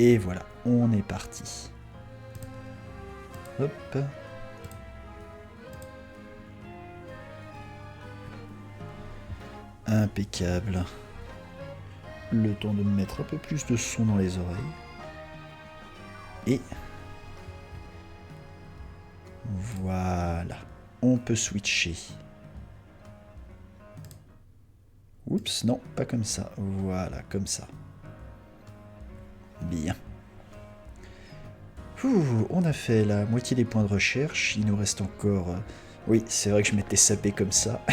Et voilà, on est parti. Hop. Impeccable. Le temps de me mettre un peu plus de son dans les oreilles. Et voilà, on peut switcher. Oups, non, pas comme ça. Voilà, comme ça. Bien. Ouh, on a fait la moitié des points de recherche. Il nous reste encore... Oui, c'est vrai que je m'étais sapé comme ça.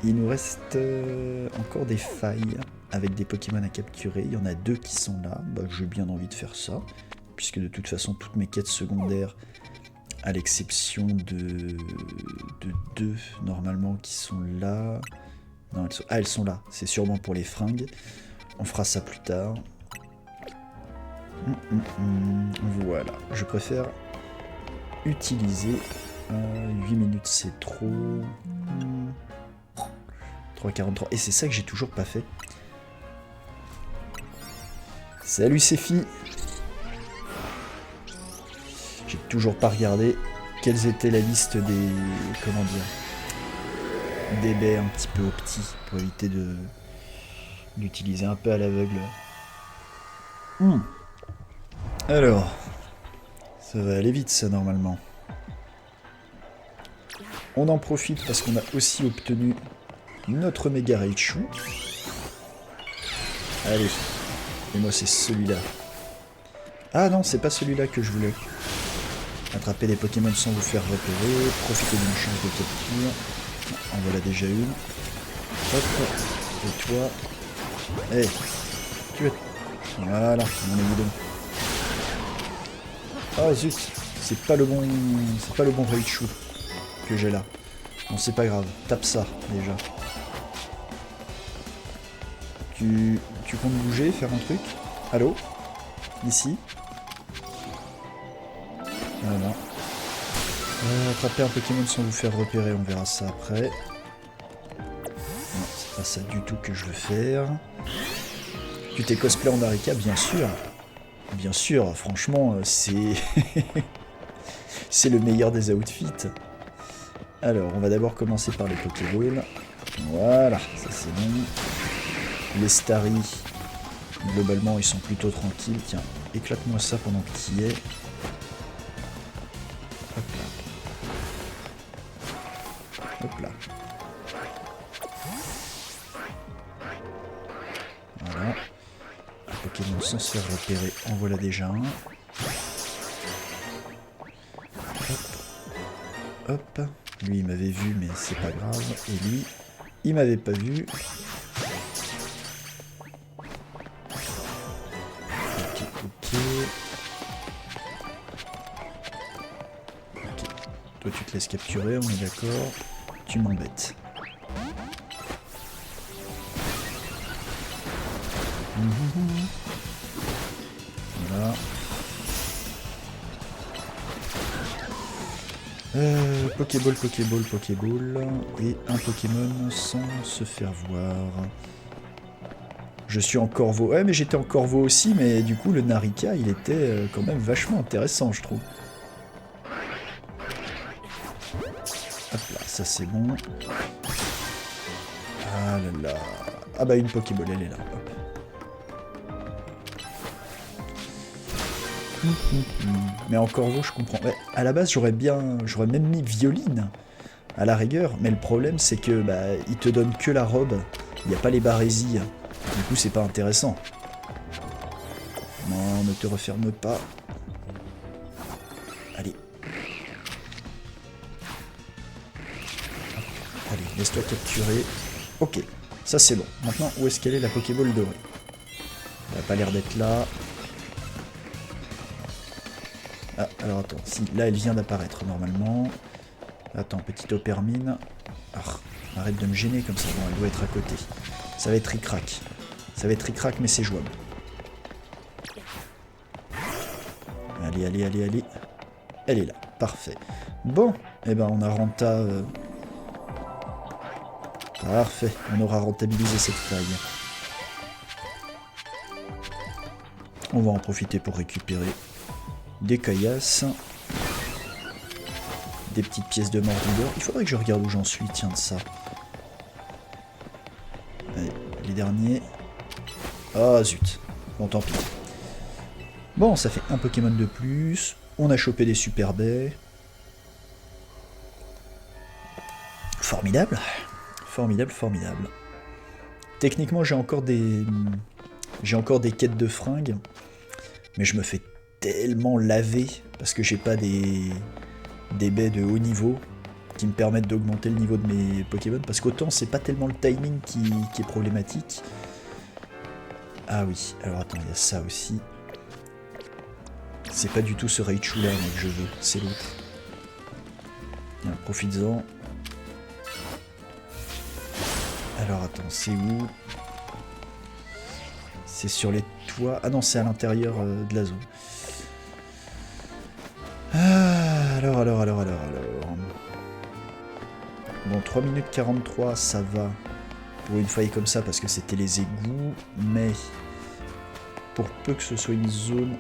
Il nous reste encore des failles avec des Pokémon à capturer. Il y en a 2 qui sont là. Bah, j'ai bien envie de faire ça. Puisque de toute façon, toutes mes quêtes secondaires, à l'exception de 2 normalement qui sont là... Non, elles sont là. C'est sûrement pour les fringues. On fera ça plus tard. Voilà. Je préfère utiliser... 8 minutes, c'est trop... 3,43. Et c'est ça que j'ai toujours pas fait. Salut Séphie. J'ai toujours pas regardé quelles étaient la liste des... Comment dire, des baies un petit peu au petit, pour éviter d'utiliser un peu à l'aveugle. Alors, ça va aller vite ça normalement. On en profite parce qu'on a aussi obtenu notre méga Raichu. Allez, et moi c'est celui-là. Ah non, c'est pas celui-là que je voulais. Attraper des Pokémon sans vous faire repérer, profiter d'une chance de capture. En voilà déjà une. Hop, et toi. Hey, tu es... Voilà, mon ami donc. Oh zut, c'est pas le bon Raichu que j'ai là. Bon, c'est pas grave, tape ça déjà. Tu comptes bouger, faire un truc? Allô? Ici? Voilà. Attraper un Pokémon sans vous faire repérer, on verra ça après. Non, c'est pas ça du tout que je veux faire. Tu t'es cosplay en Narika, bien sûr. Bien sûr, franchement, c'est... c'est le meilleur des outfits. Alors, on va d'abord commencer par les Pokéballs. Voilà, ça c'est bon. Les Starry, globalement, ils sont plutôt tranquilles. Tiens, éclate-moi ça pendant que tu y es. Hop là. Hop là. Voilà. Un Pokémon sans se faire repérer, en voilà déjà un. Hop. Hop. Lui, il m'avait vu, mais c'est pas grave. Et lui, il m'avait pas vu. Ok. Toi, tu te laisses capturer, on est d'accord. Tu m'embêtes. Voilà. Pokéball, Pokéball, Pokéball. Et un Pokémon sans se faire voir. Je suis en Corvo. Ouais, mais j'étais en Corvo aussi, mais du coup, le Narika, il était quand même vachement intéressant, je trouve. Hop là, ça c'est bon. Ah là là. Ah bah, une Pokéball, elle est là. Hop. Mais en Corvo, je comprends. Ouais, à la base, j'aurais même mis Violine à la rigueur, mais le problème, c'est que bah, il te donne que la robe. Il n'y a pas les barésies. Du coup, c'est pas intéressant. Non, ne te referme pas. Allez. Allez, laisse-toi capturer. Ok, ça c'est bon. Maintenant, où est-ce qu'elle est la Pokéball dorée? Elle n'a pas l'air d'être là. Ah, alors attends, si, là elle vient d'apparaître normalement. Attends, petite Opermine. Ah, arrête de me gêner comme ça, bon, elle doit être à côté. Ça va être ric-rac. Ça va être ric-rac, mais c'est jouable. Allez, allez, allez, allez. Elle est là, parfait. Bon, eh ben on a renta... Parfait, on aura rentabilisé cette faille. On va en profiter pour récupérer des caillasses. Des petites pièces de mordidor. Il faudrait que je regarde où j'en suis, tiens, de ça. Allez, les derniers. Ah zut. Bon, tant pis. Bon, ça fait un Pokémon de plus. On a chopé des super baies. Formidable. Formidable, formidable. Techniquement, j'ai encore des quêtes de fringues. Mais je me fais tellement laver parce que j'ai pas des baies de haut niveau qui me permettent d'augmenter le niveau de mes Pokémon. Parce qu'autant, c'est pas tellement le timing qui est problématique. Ah oui, alors attends, il y a ça aussi. C'est pas du tout ce Raichu là que je veux, c'est l'autre. Profites-en. Alors attends, c'est où? C'est sur les toits. Ah non, c'est à l'intérieur de la zone. Ah, alors. Bon, 3 minutes 43, ça va. Pour une faille comme ça, parce que c'était les égouts. Mais, pour peu que ce soit une zone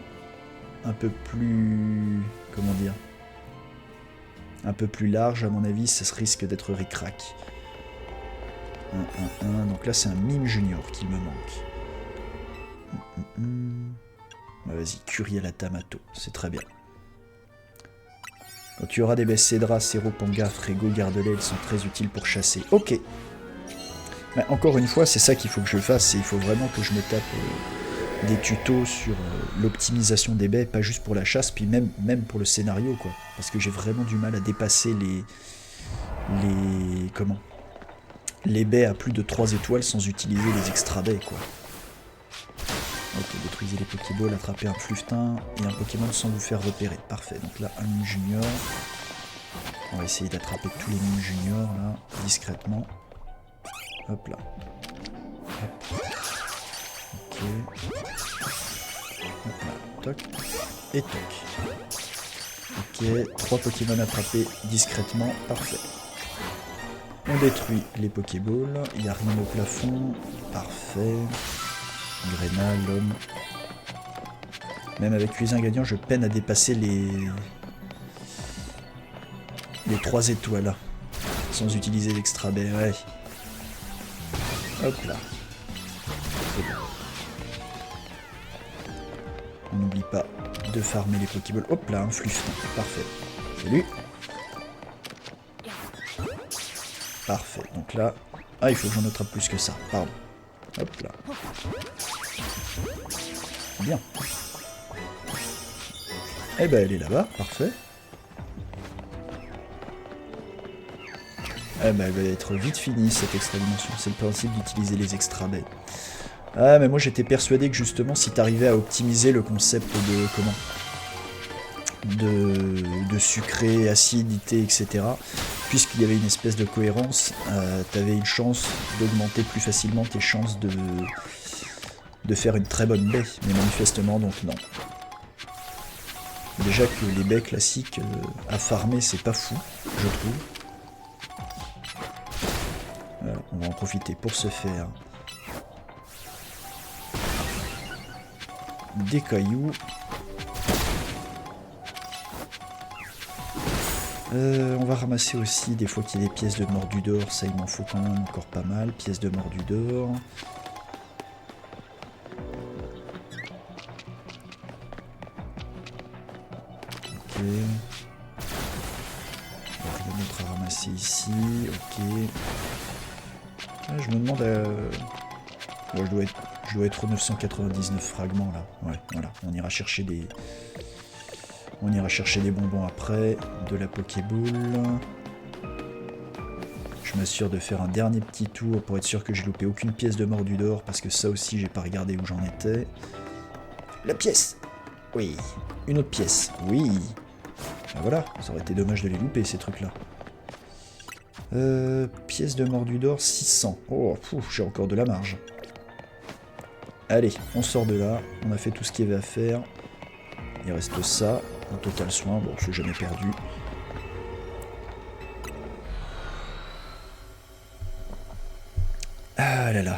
un peu plus... Comment dire? Un peu plus large, à mon avis, ça risque d'être ric-rac. 1. Donc là, c'est un mime junior qu'il me manque. Bah, vas-y, Curiel Tamato, c'est très bien. Quand tu auras des baies Cédra, Séropanga, Frégo, garde-les, elles sont très utiles pour chasser. Ok. Bah, encore une fois, c'est ça qu'il faut que je fasse, il faut vraiment que je me tape des tutos sur l'optimisation des baies, pas juste pour la chasse, puis même pour le scénario, quoi. Parce que j'ai vraiment du mal à dépasser les baies à plus de 3 étoiles sans utiliser les extra baies, quoi. Ok, détruisez les Pokéballs, attrapez un Fluftin et un Pokémon sans vous faire repérer. Parfait, donc là, un Mime Junior. On va essayer d'attraper tous les Mime Juniors, là, discrètement. Hop là. Hop. Ok. Hop là, toc. Et toc. Ok, 3 Pokémon attrapés discrètement, parfait. On détruit les Pokéballs, il n'y a rien au plafond, parfait. Gréna, l'homme. Même avec 8 ingrédients, je peine à dépasser les 3 étoiles. Sans utiliser l'extra baie, ouais. Hop là. C'est bon. On n'oublie pas de farmer les Pokéballs. Hop là, un Fluftin. Parfait. Salut. Parfait. Donc là... Ah, il faut que j'en attrape plus que ça. Pardon. Hop là. Bien. Eh ben, elle est là-bas. Parfait. Eh ben, elle va être vite finie, cette extra dimension. C'est le principe d'utiliser les extra baies. Ah, mais moi, j'étais persuadé que, justement, si t'arrivais à optimiser le concept de... Comment ? De sucré, acidité, etc. Puisqu'il y avait une espèce de cohérence, t'avais une chance d'augmenter plus facilement tes chances de faire une très bonne baie, mais manifestement donc non. Déjà que les baies classiques à farmer c'est pas fou, je trouve. Voilà, on va en profiter pour se faire des cailloux. On va ramasser aussi des fois qu'il y a des pièces de mordu d'or, ça il m'en faut quand même encore pas mal, pièces de mordu d'or. Ok. Rien d'autre à ramasser ici, ok. Ah, je me demande... Ouais, je dois être aux 999 fragments là, ouais, voilà, on ira chercher des... On ira chercher des bonbons après, de la Pokéball. Je m'assure de faire un dernier petit tour pour être sûr que j'ai loupé aucune pièce de mordu d'or, parce que ça aussi j'ai pas regardé où j'en étais. La pièce! Oui. Une autre pièce. Oui. Ben voilà, ça aurait été dommage de les louper ces trucs-là. Pièce de mordu d'or 600. Oh, j'ai encore de la marge. Allez, on sort de là. On a fait tout ce qu'il y avait à faire. Il reste ça. Un total soin, bon, c'est jamais perdu. Ah là là.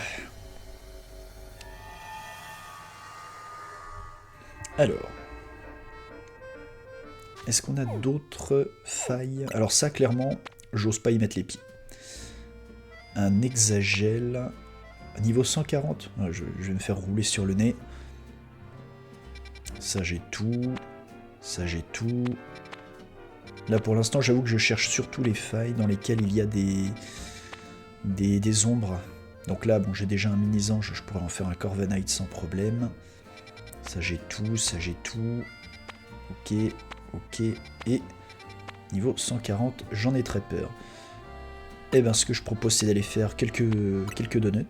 Alors. Est-ce qu'on a d'autres failles? Alors ça, clairement, j'ose pas y mettre les pieds. Un hexagel. Niveau 140. Je vais me faire rouler sur le nez. Ça, j'ai tout. Ça, j'ai tout. Là, pour l'instant, j'avoue que je cherche surtout les failles dans lesquelles il y a des ombres. Donc là, bon, j'ai déjà un mini-ange, je pourrais en faire un Corviknight sans problème. Ça, j'ai tout. Ça, j'ai tout. Ok. Ok. Et niveau 140, j'en ai très peur. Et bien, ce que je propose, c'est d'aller faire quelques donuts.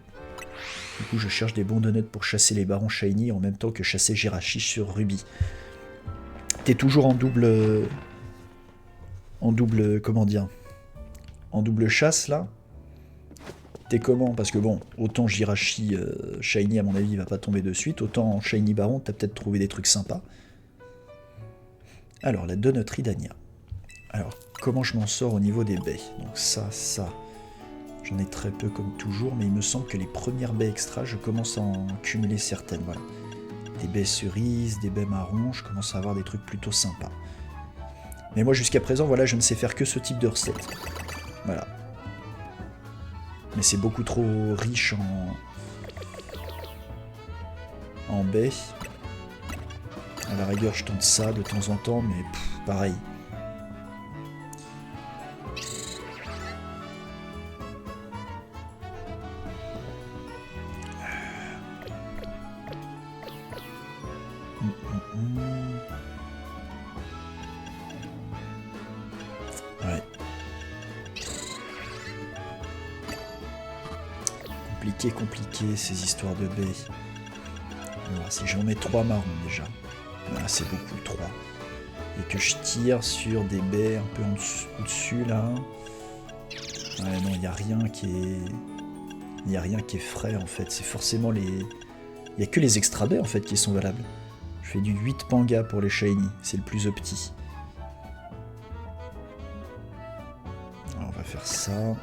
Du coup, je cherche des bons donuts pour chasser les barons shiny en même temps que chasser Jirachi sur Ruby. T'es toujours en double... comment dire, en double chasse, là. T'es comment? Parce que bon, autant Jirachi shiny, à mon avis, il va pas tomber de suite. Autant en shiny baron, t'as peut-être trouvé des trucs sympas. Alors, la donutterie d'Ania. Alors, comment je m'en sors au niveau des baies? Donc ça... J'en ai très peu comme toujours, mais il me semble que les premières baies extra, je commence à en cumuler certaines, voilà. Des baies cerises, des baies marrons, je commence à avoir des trucs plutôt sympas. Mais moi jusqu'à présent, voilà, je ne sais faire que ce type de recette. Voilà. Mais c'est beaucoup trop riche en baies. À la rigueur, je tente ça de temps en temps, mais pareil. Ouais. Compliqué ces histoires de baies. Alors, si j'en mets 3 marrons déjà, là c'est beaucoup 3. Et que je tire sur des baies un peu au-dessus là. Ouais non, il n'y a rien qui est. Il n'y a rien qui est frais en fait. C'est forcément les. Il n'y a que les extra baies en fait qui sont valables. Je fais du 8 panga pour les shiny, c'est le plus opti. Alors, on va faire ça.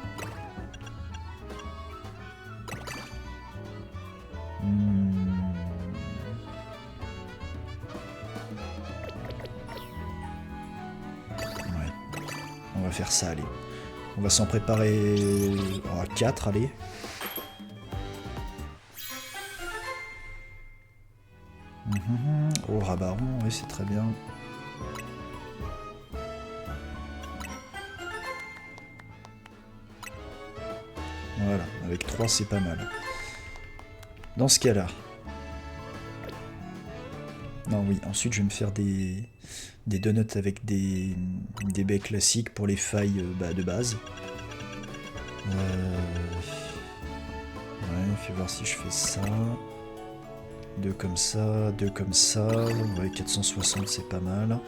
On va faire ça, allez. On va s'en préparer 4, allez. Oh, Rabaron, oui, c'est très bien. Voilà, avec 3, c'est pas mal. Dans ce cas-là... Non, oui, ensuite je vais me faire des donuts avec des baies classiques pour les failles de base. Ouais, fais voir si je fais ça. 2 comme ça, 2 comme ça. Ouais, 460 c'est pas mal.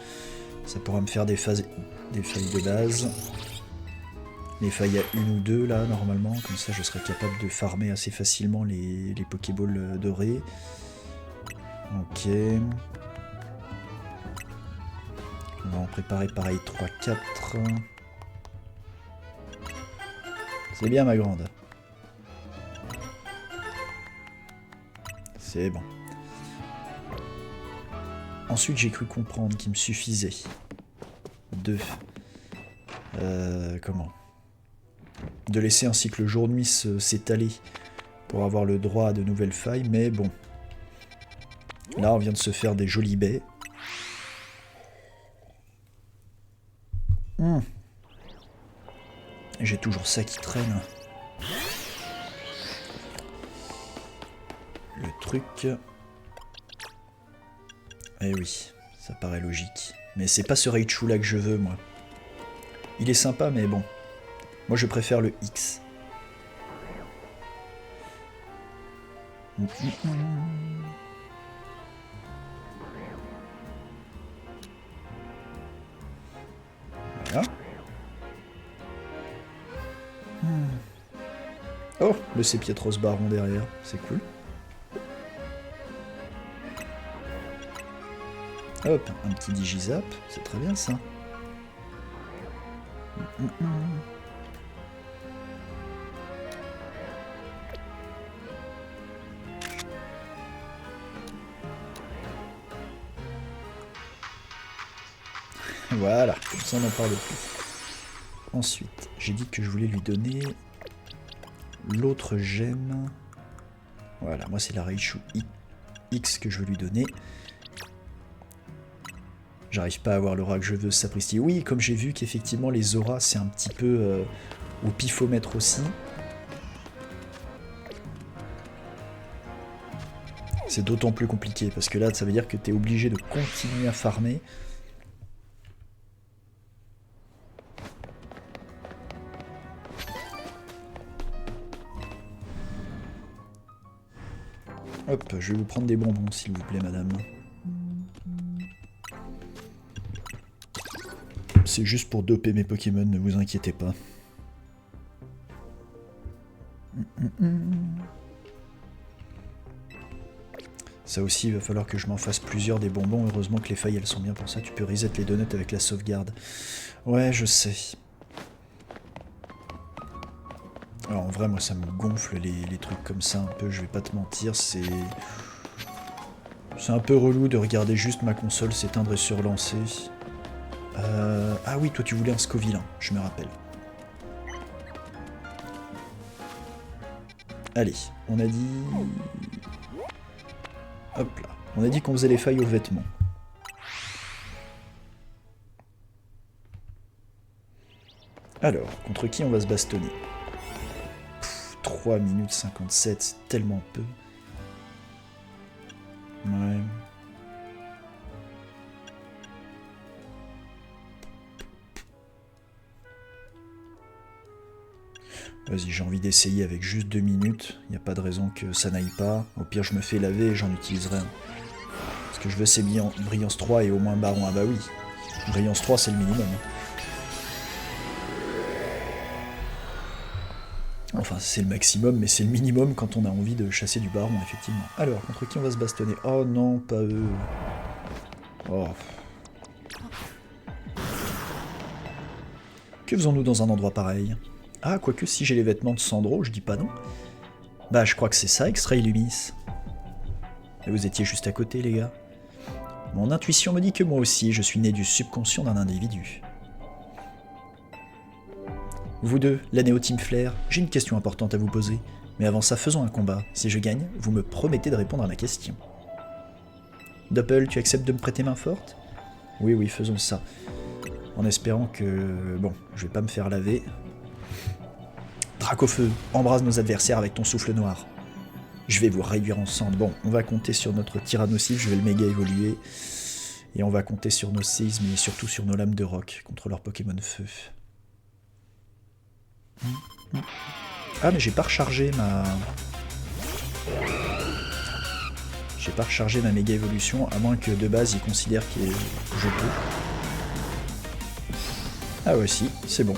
Ça pourra me faire des failles de base. Les failles à 1 ou 2 là normalement, comme ça je serai capable de farmer assez facilement les Pokéballs dorés. Ok. On va en préparer pareil 3-4. C'est bien ma grande. C'est bon. Ensuite j'ai cru comprendre qu'il me suffisait de... de laisser ainsi que le jour-nuit s'étaler pour avoir le droit à de nouvelles failles, mais bon. Là on vient de se faire des jolies baies. J'ai toujours ça qui traîne. Le truc... Eh oui, ça paraît logique. Mais c'est pas ce Raichu là que je veux, moi. Il est sympa, mais bon. Moi, je préfère le X. Voilà. Oh, le Sépietros Baron derrière, c'est cool. Hop, un petit Digizap, c'est très bien ça. Voilà, comme ça on n'en parle plus. Ensuite, j'ai dit que je voulais lui donner l'autre gemme. Voilà, moi c'est la Raichu X que je veux lui donner. J'arrive pas à avoir l'aura que je veux, sapristi. Oui, comme j'ai vu qu'effectivement les auras c'est un petit peu au pifomètre aussi. C'est d'autant plus compliqué, parce que là, ça veut dire que tu es obligé de continuer à farmer. Hop, je vais vous prendre des bonbons, s'il vous plaît, madame. C'est juste pour doper mes Pokémon, ne vous inquiétez pas. Ça aussi, il va falloir que je m'en fasse plusieurs des bonbons. Heureusement que les failles, elles sont bien pour ça. Tu peux reset les donuts avec la sauvegarde. Ouais, je sais. Alors, en vrai, moi, ça me gonfle les trucs comme ça un peu. Je vais pas te mentir, c'est un peu relou de regarder juste ma console s'éteindre et se relancer. Ah oui, toi, tu voulais un Scoville, je me rappelle. Allez, on a dit... Hop là. On a dit qu'on faisait les failles aux vêtements. Alors, contre qui on va se bastonner? 3 minutes 57, c'est tellement peu. Ouais. Vas-y, j'ai envie d'essayer avec juste 2 minutes. Il n'y a pas de raison que ça n'aille pas. Au pire, je me fais laver et j'en utiliserai un. Ce que je veux, c'est Brillance 3 et au moins Baron. Ah bah oui. Brillance 3, c'est le minimum. Enfin, c'est le maximum, mais c'est le minimum quand on a envie de chasser du Baron, effectivement. Alors, contre qui on va se bastonner? Oh non, pas eux. Oh. Que faisons-nous dans un endroit pareil? Ah, quoique si j'ai les vêtements de Sandro, je dis pas non. Bah, je crois que c'est ça, X-Ray Lumis. Et vous étiez juste à côté, les gars. Mon intuition me dit que moi aussi, je suis né du subconscient d'un individu. Vous deux, la Néo Team Flair, j'ai une question importante à vous poser. Mais avant ça, faisons un combat. Si je gagne, vous me promettez de répondre à ma question. Doppel, tu acceptes de me prêter main forte? Oui, oui, faisons ça. En espérant que... Bon, je vais pas me faire laver. Dracofeu, embrase nos adversaires avec ton souffle noir. Je vais vous réduire en cendres. Bon, on va compter sur notre Tyrannocybe, je vais le méga évoluer. Et on va compter sur nos séismes et surtout sur nos lames de roc contre leur Pokémon feu. Ah, mais j'ai pas rechargé ma... J'ai pas rechargé ma méga évolution, à moins que de base il considère que je peux. Ah ouais, si, c'est bon.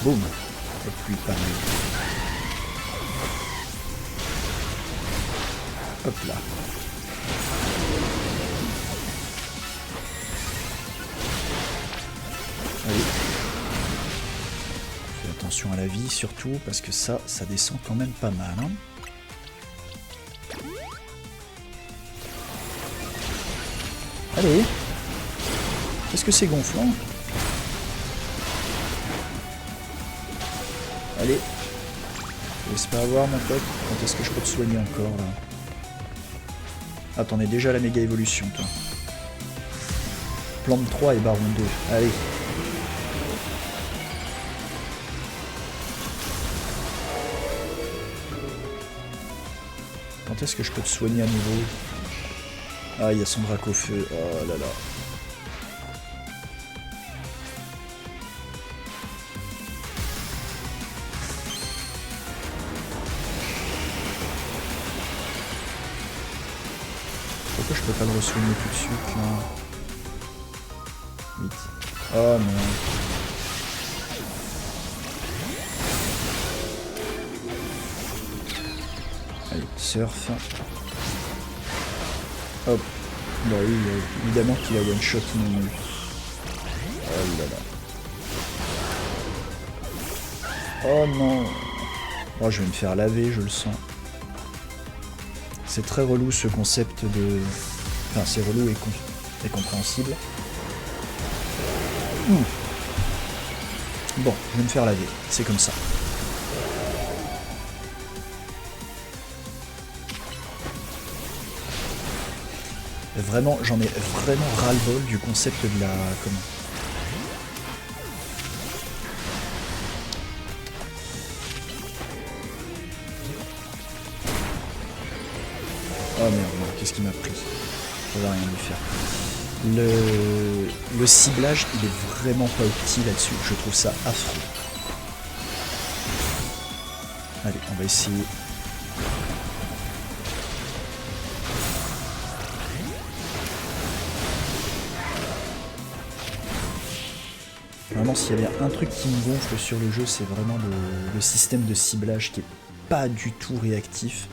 Boum. Et puis pareil. Hop là. Allez. Fais attention à la vie surtout, parce que ça descend quand même pas mal. Hein. Allez. Est-ce que c'est gonflant? Allez. Laisse pas avoir mon pote. Quand est-ce que je peux te soigner encore là? Ah, t'en es déjà à la méga évolution toi. Plante 3 et Baron 2. Allez. Quand est-ce que je peux te soigner à nouveau? Ah, il y a son drac au feu. Oh là là. Pourquoi je peux pas le re-soigner tout de suite là? Vite. Oh non. Allez, surf. Hop. Bah oui, évidemment qu'il a one-shot non plus. Oh là là. Oh non. Oh, je vais me faire laver, je le sens. C'est très relou ce concept de... Enfin, c'est relou et compréhensible. Bon, je vais me faire laver, c'est comme ça. Vraiment, j'en ai vraiment ras-le-bol du concept de la... Comment ? Oh merde, qu'est-ce qu'il m'a pris? Ça va rien lui faire. Le ciblage, il est vraiment pas opti là-dessus. Je trouve ça affreux. Allez, on va essayer. Vraiment, s'il y a bien un truc qui me gonfle sur le jeu, c'est vraiment le système de ciblage qui est pas du tout réactif.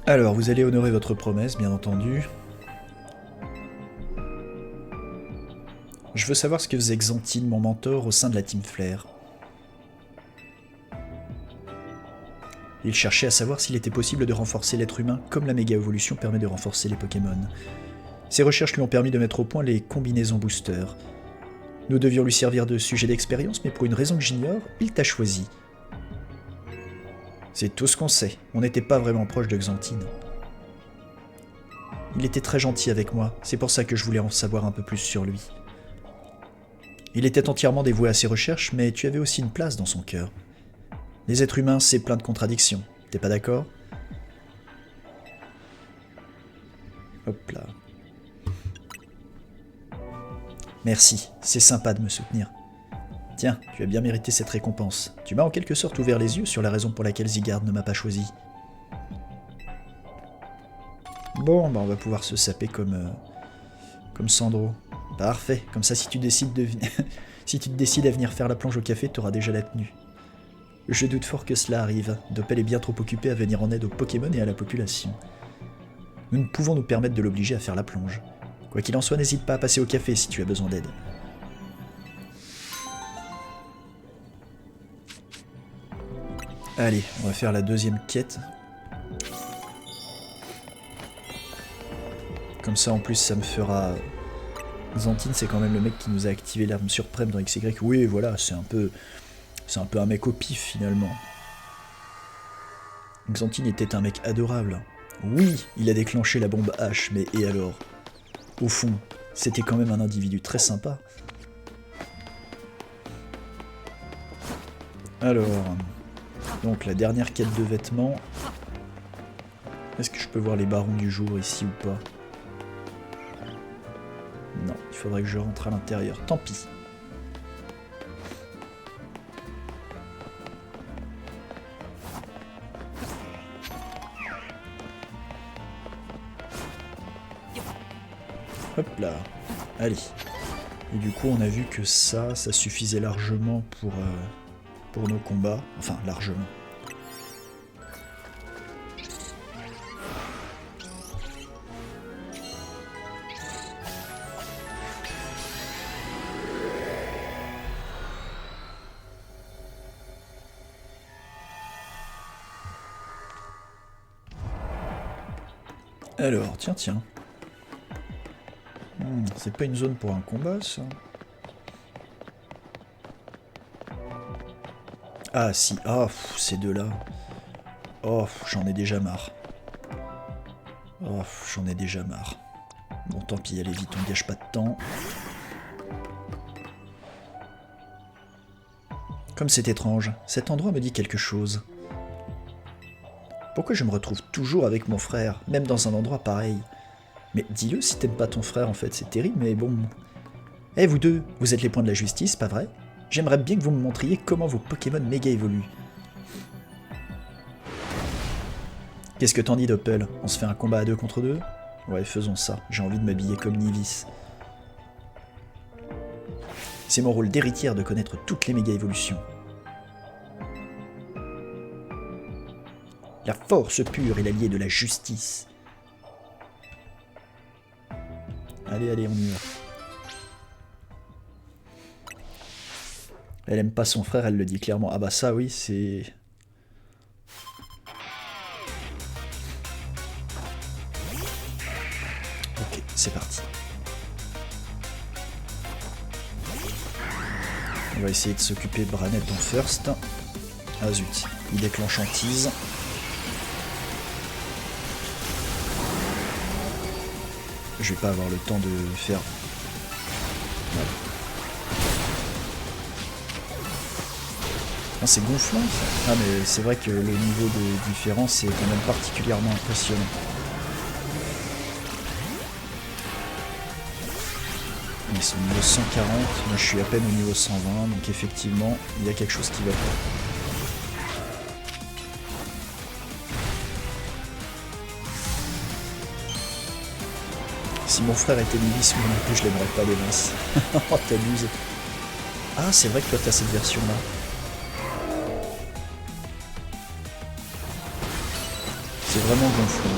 Alors, vous allez honorer votre promesse, bien entendu. Je veux savoir ce que faisait Xantine, mon mentor, au sein de la Team Flare. Il cherchait à savoir s'il était possible de renforcer l'être humain comme la méga-évolution permet de renforcer les Pokémon. Ses recherches lui ont permis de mettre au point les combinaisons booster. Nous devions lui servir de sujet d'expérience, mais pour une raison que j'ignore, il t'a choisi. C'est tout ce qu'on sait, on n'était pas vraiment proche de Xantine. Il était très gentil avec moi, c'est pour ça que je voulais en savoir un peu plus sur lui. Il était entièrement dévoué à ses recherches, mais tu avais aussi une place dans son cœur. Les êtres humains, c'est plein de contradictions, t'es pas d'accord? Hop là. Merci, c'est sympa de me soutenir. Tiens, tu as bien mérité cette récompense. Tu m'as en quelque sorte ouvert les yeux sur la raison pour laquelle Zygarde ne m'a pas choisi. Bon, bah on va pouvoir se saper comme Sandro. Parfait, comme ça si tu décides de si tu te décides à venir faire la plonge au café, tu auras déjà la tenue. Je doute fort que cela arrive. Doppel est bien trop occupé à venir en aide aux Pokémon et à la population. Nous ne pouvons nous permettre de l'obliger à faire la plonge. Quoi qu'il en soit, n'hésite pas à passer au café si tu as besoin d'aide. Allez, on va faire la deuxième quête. Comme ça, en plus, ça me fera... Xantine, c'est quand même le mec qui nous a activé l'arme suprême dans XY. Oui, voilà, c'est un peu un mec au pif, finalement. Xantine était un mec adorable. Oui, il a déclenché la bombe H, mais et alors? Au fond, c'était quand même un individu très sympa. Alors... Donc, la dernière quête de vêtements... Est-ce que je peux voir les barons du jour ici ou pas? Non, il faudrait que je rentre à l'intérieur. Tant pis. Hop là. Allez. Et du coup, on a vu que ça suffisait largement pour nos combats. Enfin, largement. Alors, tiens. C'est pas une zone pour un combat, ça. Ah, si. Ah, ces deux-là. Oh, j'en ai déjà marre. Oh, j'en ai déjà marre. Bon, tant pis, allez vite, on gâche pas de temps. Comme c'est étrange, cet endroit me dit quelque chose. Pourquoi je me retrouve toujours avec mon frère, même dans un endroit pareil? Mais dis-le si t'aimes pas ton frère en fait, c'est terrible, mais bon... Eh vous deux, vous êtes les points de la justice, pas vrai? J'aimerais bien que vous me montriez comment vos Pokémon méga évoluent. Qu'est-ce que t'en dis, Doppel? On se fait un combat à 2 contre 2? Ouais, faisons ça, j'ai envie de m'habiller comme Nivis. C'est mon rôle d'héritière de connaître toutes les méga évolutions. La force pure est l'allié de la justice. Allez, allez, on y va. Elle aime pas son frère, elle le dit clairement. Ah bah ça, oui, c'est... Ok, c'est parti. On va essayer de s'occuper de Branette en first. Ah zut, il déclenche en tease. Je vais pas avoir le temps de faire... Voilà. Ah, c'est gonflant ça. Ah mais c'est vrai que le niveau de différence est quand même particulièrement impressionnant. Ils sont au niveau 140, moi je suis à peine au niveau 120, donc effectivement il y a quelque chose qui va pas. Si mon frère était Milice, moi non plus je l'aimerais pas des masses. Oh t'abuses. Ah c'est vrai que toi t'as cette version là. C'est vraiment gonflant.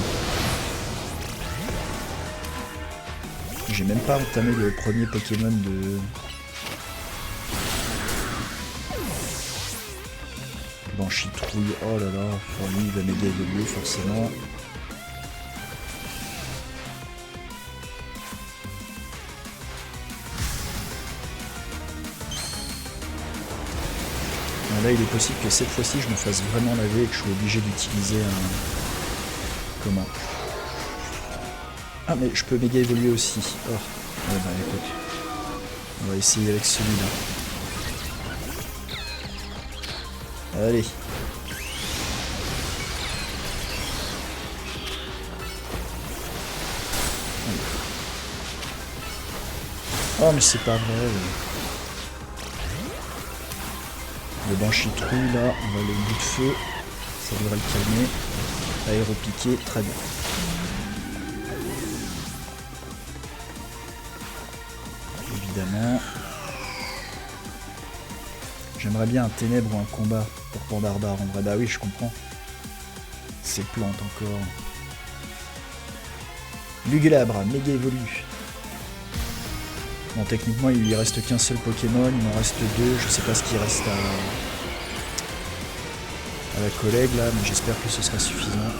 J'ai même pas entamé le premier Pokémon de... Banchitrouille, oh là là, enfin, lui il va méga évoluer forcément. Alors là il est possible que cette fois-ci je me fasse vraiment laver et que je sois obligé d'utiliser un... Comment? Ah mais je peux méga évoluer aussi. Oh, ouais bah écoute. On va essayer avec celui-là. Allez. Oh mais c'est pas vrai. Le Banchitrouille là, on va aller au bout de feu. Ça devrait le calmer. Aéropiqué, très bien. Évidemment. J'aimerais bien un ténèbre ou un combat pour Pandardar en vrai. Bah oui, je comprends. Ces plantes encore. Lugulabre, méga évolue. Bon, techniquement, il lui reste qu'un seul Pokémon, il m'en reste deux. Je sais pas ce qui reste à la collègue là, mais j'espère que ce sera suffisant.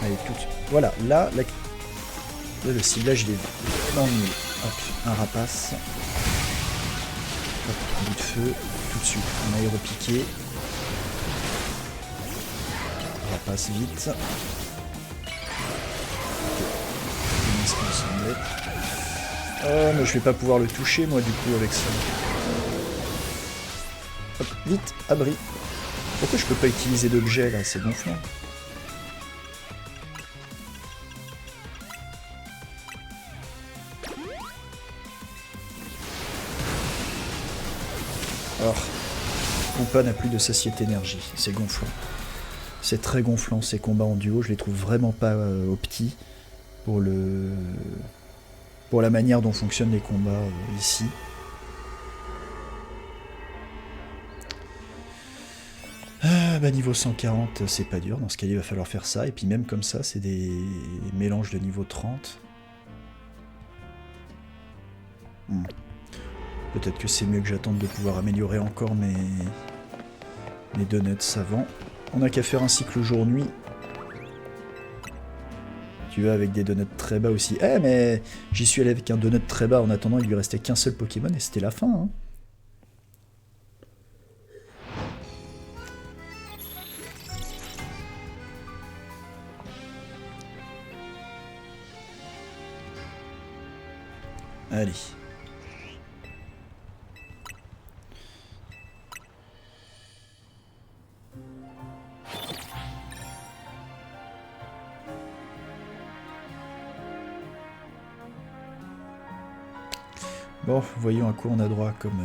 Allez, tout. Voilà, là, le ciblage il est vraiment nul. Hop, un rapace. Hop, un bout de feu. Tout de suite, un aéropiqué. Rapace vite. Oh, mais je vais pas pouvoir le toucher moi du coup avec ça. Hop, vite, abri. Pourquoi je peux pas utiliser d'objet là? C'est gonflant. Or, Koopa n'a plus de satiété énergie, c'est gonflant. C'est très gonflant ces combats en duo, je les trouve vraiment pas opti pour la manière dont fonctionnent les combats ici. Bah niveau 140 c'est pas dur, dans ce cas il va falloir faire ça, et puis même comme ça c'est des mélanges de niveau 30. Peut-être que c'est mieux que j'attende de pouvoir améliorer encore mes donuts avant. On n'a qu'à faire un cycle jour-nuit. Tu vas avec des donuts très bas aussi. Eh mais j'y suis allé avec un donut très bas, en attendant il lui restait qu'un seul Pokémon et c'était la fin hein. Allez. Bon, voyons à quoi on a droit comme...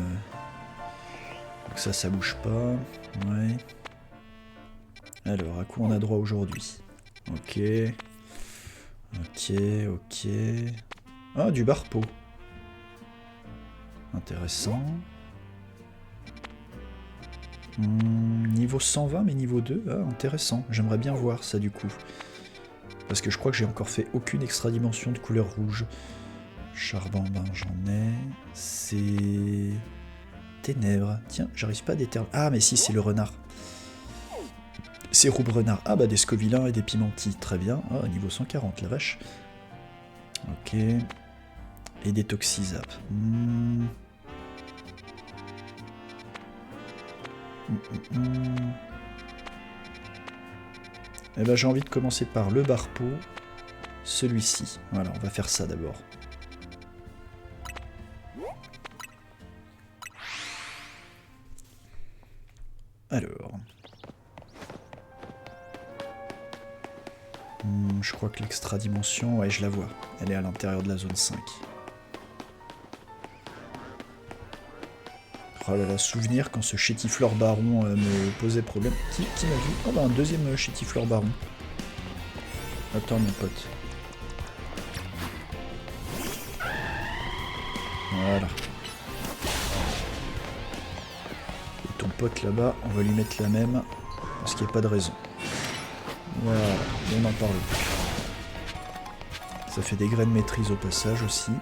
Donc ça bouge pas. Ouais. Alors, à quoi on a droit aujourd'hui? Ok. Ok. Ah, du Barpo. Intéressant. Niveau 120 mais niveau 2, ah, intéressant. J'aimerais bien voir ça du coup. Parce que je crois que j'ai encore fait aucune extra dimension de couleur rouge. Charbon, ben j'en ai. C'est... Ténèbres. Tiens, j'arrive pas à déterminer... Ah, mais si, c'est le renard. C'est Roube Renard. Ah, bah des Scovillains et des Pimentis. Très bien. Ah, niveau 140, la vache. Ok. Et des Toxizap. Eh ben, j'ai envie de commencer par le Barpo. Celui-ci. Voilà, on va faire ça d'abord. Alors... je crois que l'extra-dimension, ouais, je la vois. Elle est à l'intérieur de la zone 5. Oh là là, souvenir quand ce Chétiflore Baron me posait problème. Qui m'a vu? Oh bah un deuxième Chétiflore Baron. Attends mon pote. Voilà. Et ton pote là-bas, on va lui mettre la même. Parce qu'il n'y a pas de raison. Voilà, on n'en parle plus. Ça fait des graines de maîtrise au passage aussi.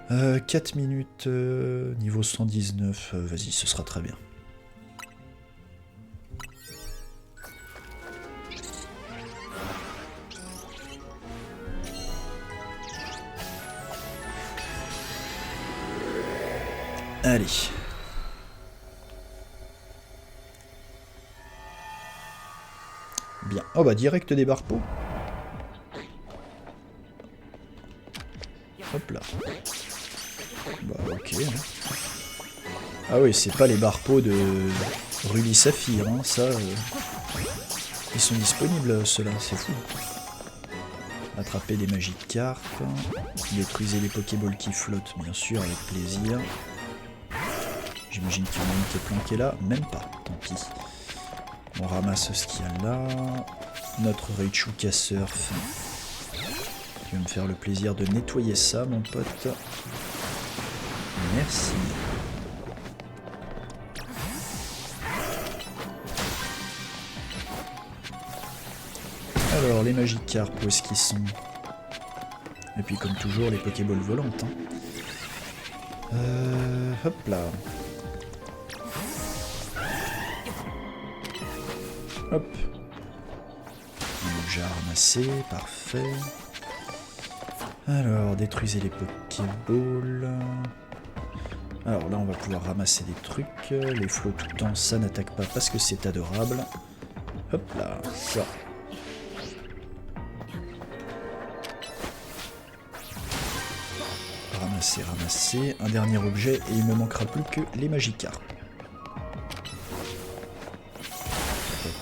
4 minutes, niveau 119, vas-y, ce sera très bien. Allez. Bien. Oh bah direct des barpeaux. Hop là. Bah ok. Ah oui, c'est pas les barpeaux de Ruby Saphir, hein, ça... Ils sont disponibles ceux-là, c'est fou. Attraper des magiques cartes. Détruisez les Pokéballs qui flottent, bien sûr, avec plaisir. J'imagine qu'il y en a une qui est planquée là. Même pas, tant pis. On ramasse ce qu'il y a là. Notre Raichu casseur. Tu vas me faire le plaisir de nettoyer ça, mon pote. Merci. Alors, les Magikarp, où est-ce qu'ils sont? Et puis, comme toujours, les Pokéballs volantes. Hein. Hop là. Hop. Un objet à ramasser, parfait. Alors, détruisez les Pokéballs. Alors là, on va pouvoir ramasser des trucs. Les flots tout le temps, ça n'attaque pas parce que c'est adorable. Hop là, ça. Ramasser, ramasser. Un dernier objet et il me manquera plus que les Magikarp.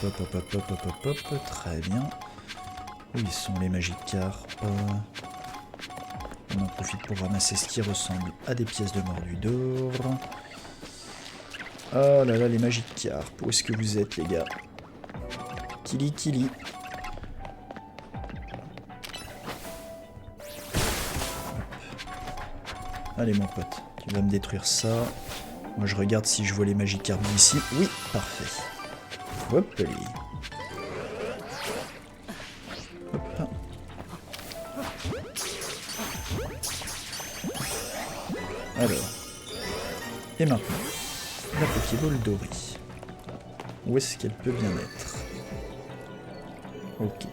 Hop, hop, hop, hop, hop, hop, hop, très bien. Où ils sont les Magikarp? On en profite pour ramasser ce qui ressemble à des pièces de mordu d'or. Oh là là, les Magikarp. Où est-ce que vous êtes, les gars? Kili, Kili. Allez, mon pote, tu vas me détruire ça. Moi, je regarde si je vois les Magikarp d'ici. Oui, parfait. Hop, allez. Hop. Alors. Et maintenant, la Pokéball Dory. Où est-ce qu'elle peut bien être? Ok.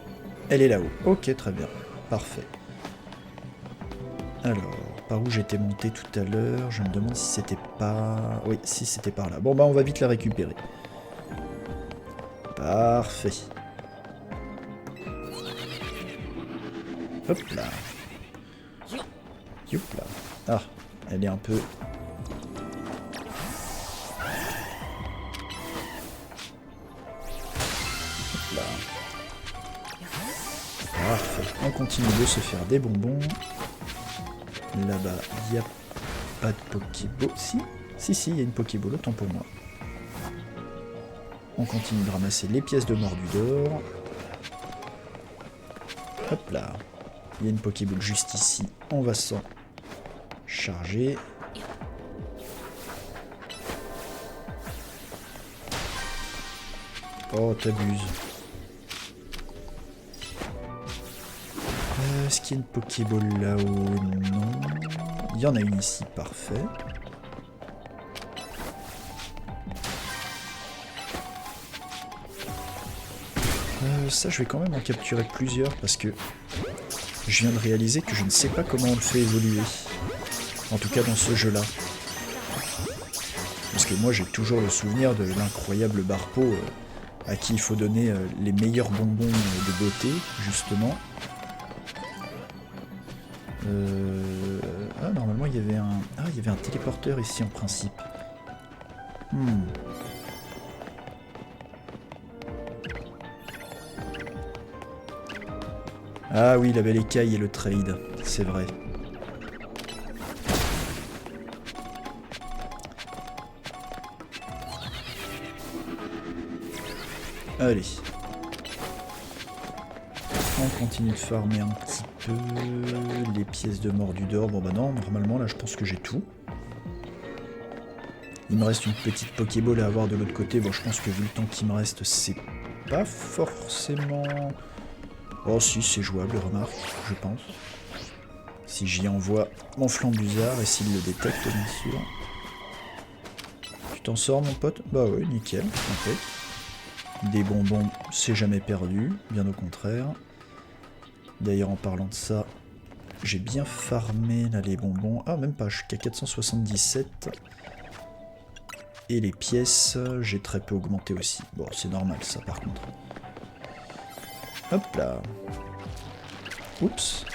Elle est là-haut. Ok, très bien. Parfait. Alors, par où j'étais monté tout à l'heure? Je me demande si c'était pas... Oui, si c'était par là. Bon, bah on va vite la récupérer. Parfait. Hop là. Youp là. Ah, elle est un peu... Hop là. Parfait. On continue de se faire des bonbons. Là-bas, il n'y a pas de Pokéball. Si, il y a une Pokéball, autant pour moi. On continue de ramasser les pièces de mordu d'or. Hop là. Il y a une Pokéball juste ici. On va s'en charger. Oh, t'abuses. Est-ce qu'il y a une Pokéball là-haut? Non. Il y en a une ici, parfait. Ça, je vais quand même en capturer plusieurs parce que je viens de réaliser que je ne sais pas comment on le fait évoluer. En tout cas dans ce jeu-là. Parce que moi j'ai toujours le souvenir de l'incroyable Barpo à qui il faut donner les meilleurs bonbons de beauté, justement. Ah, normalement il y avait un... Ah, il y avait un téléporteur ici en principe. Ah oui, la belle écaille et le trade, c'est vrai. Allez. On continue de farmer un petit peu les pièces de Mordudor. Bon bah non, normalement là je pense que j'ai tout. Il me reste une petite Pokéball à avoir de l'autre côté. Bon, je pense que vu le temps qui me reste, c'est pas forcément... Oh si, c'est jouable, remarque, je pense. Si j'y envoie mon flambusard et s'il le détecte, bien sûr. Tu t'en sors, mon pote? Bah ouais, nickel, impec. Des bonbons, c'est jamais perdu, bien au contraire. D'ailleurs, en parlant de ça, j'ai bien farmé là les bonbons. Ah, même pas, je suis qu'à 477. Et les pièces, j'ai très peu augmenté aussi. Bon, c'est normal ça, par contre. Hop là. Oups.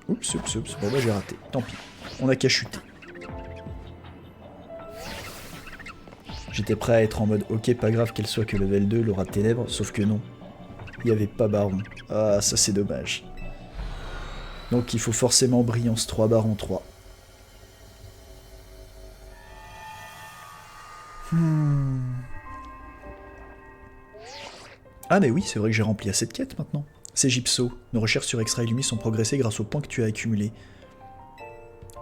Oups, oups, oups. Bon bah j'ai raté. Tant pis. On a qu'à chuter. J'étais prêt à être en mode ok, pas grave qu'elle soit que level 2, l'aura de ténèbres, sauf que non. Il n'y avait pas baron. Ah, ça c'est dommage. Donc il faut forcément brillance 3 baron 3. Ah mais oui, c'est vrai que j'ai rempli assez de quêtes maintenant. C'est Gypso. Nos recherches sur Extra Illumis ont progressé grâce aux points que tu as accumulés.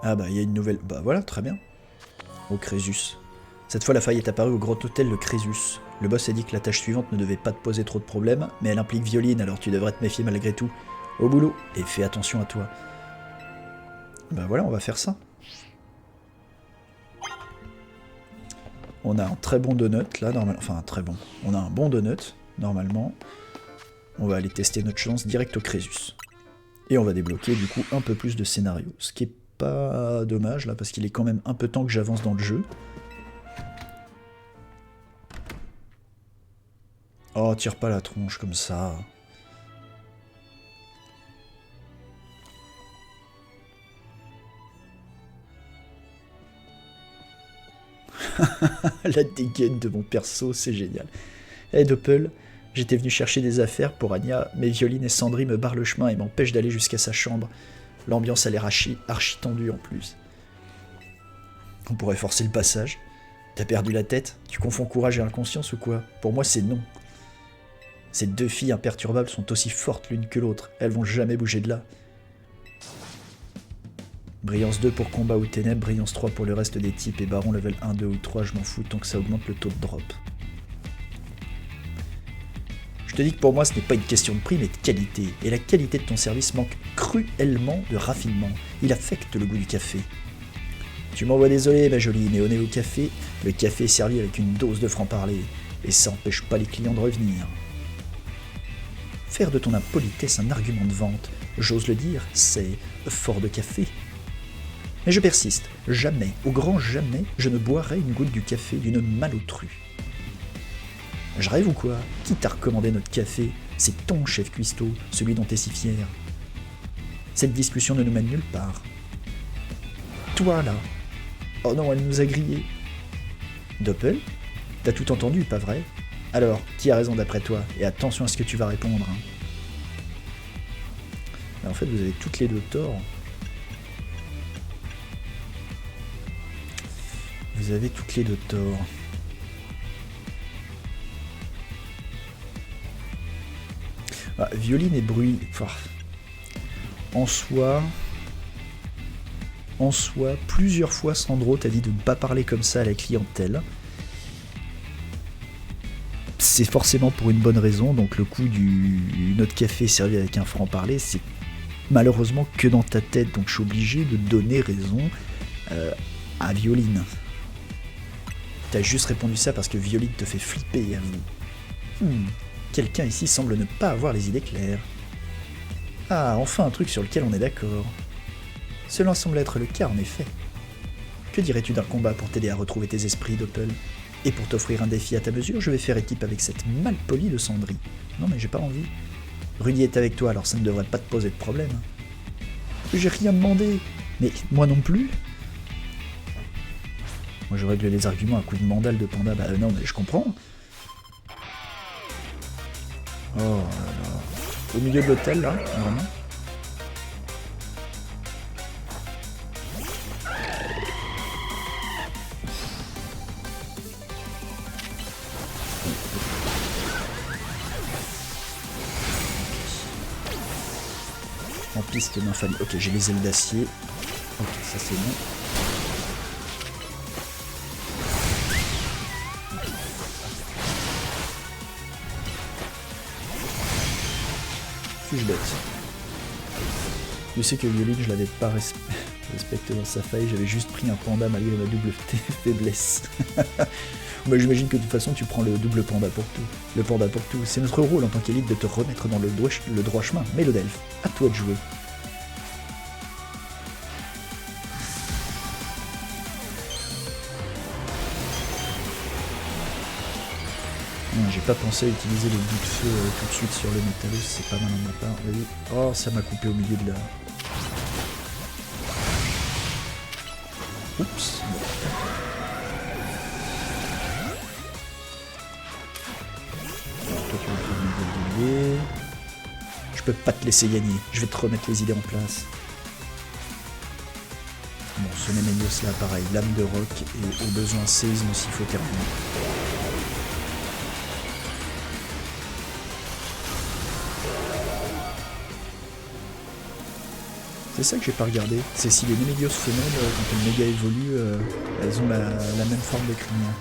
Ah bah il y a une nouvelle... Bah voilà, très bien. Au Crésus. Cette fois la faille est apparue au Grand Hôtel de Crésus. Le boss a dit que la tâche suivante ne devait pas te poser trop de problèmes, mais elle implique Violine, alors tu devrais te méfier malgré tout. Au boulot, et fais attention à toi. Bah voilà, on va faire ça. On a un très bon donut là, normalement. Enfin, un très bon. On a un bon donut, normalement. On va aller tester notre chance direct au Crésus. Et on va débloquer du coup un peu plus de scénario. Ce qui est pas dommage là, parce qu'il est quand même un peu temps que j'avance dans le jeu. Oh, tire pas la tronche comme ça. La dégaine de mon perso, c'est génial. Hey Doppel, j'étais venu chercher des affaires pour Anya, mais Violine et Sandry me barrent le chemin et m'empêchent d'aller jusqu'à sa chambre. L'ambiance a l'air archi tendue en plus. On pourrait forcer le passage. T'as perdu la tête? Tu confonds courage et inconscience ou quoi? Pour moi, c'est non. Ces deux filles imperturbables sont aussi fortes l'une que l'autre. Elles vont jamais bouger de là. Brillance 2 pour combat ou ténèbres, brillance 3 pour le reste des types et baron level 1, 2 ou 3, je m'en fous tant que ça augmente le taux de drop. Je te dis que pour moi ce n'est pas une question de prix mais de qualité, et la qualité de ton service manque cruellement de raffinement, il affecte le goût du café. Tu m'envoies désolé ma jolie, mais au nez au café, le café est servi avec une dose de franc-parler, et ça n'empêche pas les clients de revenir. Faire de ton impolitesse un argument de vente, j'ose le dire, c'est fort de café. Mais je persiste, jamais, au grand jamais, je ne boirai une goutte du café d'une malotrue. Je rêve ou quoi? Qui t'a recommandé notre café? C'est ton chef cuistot, celui dont t'es si fier. Cette discussion ne nous mène nulle part. Toi là. Oh non, elle nous a grillés. Doppel? T'as tout entendu, pas vrai? Alors, qui a raison d'après toi? Et attention à ce que tu vas répondre. Hein. Mais en fait, vous avez toutes les deux tort. Vous avez toutes les deux tort. Ah, Violine et bruit. Enfin, en soi, plusieurs fois Sandro t'a dit de ne pas parler comme ça à la clientèle. C'est forcément pour une bonne raison, donc le coup du notre café servi avec un franc-parler, c'est malheureusement que dans ta tête, donc je suis obligé de donner raison à Violine. T'as juste répondu ça parce que Violine te fait flipper, avoue. Quelqu'un ici semble ne pas avoir les idées claires. Ah, enfin un truc sur lequel on est d'accord. Cela semble être le cas en effet. Que dirais-tu d'un combat pour t'aider à retrouver tes esprits, Doppel? Et pour t'offrir un défi à ta mesure, je vais faire équipe avec cette malpolie de Sandry. Non mais j'ai pas envie. Rudy est avec toi, alors ça ne devrait pas te poser de problème. J'ai rien demandé. Mais moi non plus. Moi je règle les arguments à coups de mandale de panda. Bah non mais je comprends. Oh là là. Au milieu de l'hôtel là, vraiment. En piste d'infamie. Ok, j'ai les ailes d'acier. Ok, ça c'est bon. Suis-je bête? Je sais que Violine, je l'avais pas respecté dans sa faille, j'avais juste pris un panda malgré ma double faiblesse. Bah, j'imagine que de toute façon tu prends le double panda pour tout. Le panda pour tout. C'est notre rôle en tant qu'élite de te remettre dans le droit chemin. Mélodelphe, à toi de jouer. J'ai pas pensé à utiliser le bout de feu tout de suite sur le Métallus, c'est pas mal de ma part. Vas-y. Oh, ça m'a coupé au milieu de la... Oups. Alors, toi, tu vas faire une idée. Je peux pas te laisser gagner, je vais te remettre les idées en place. Bon, ce Néménios là, pareil, lame de roc et au besoin séisme s'il faut terminer. C'est ça que j'ai pas regardé, c'est si les Néménios femelles, quand elles méga évoluent, elles ont la même forme de crinière.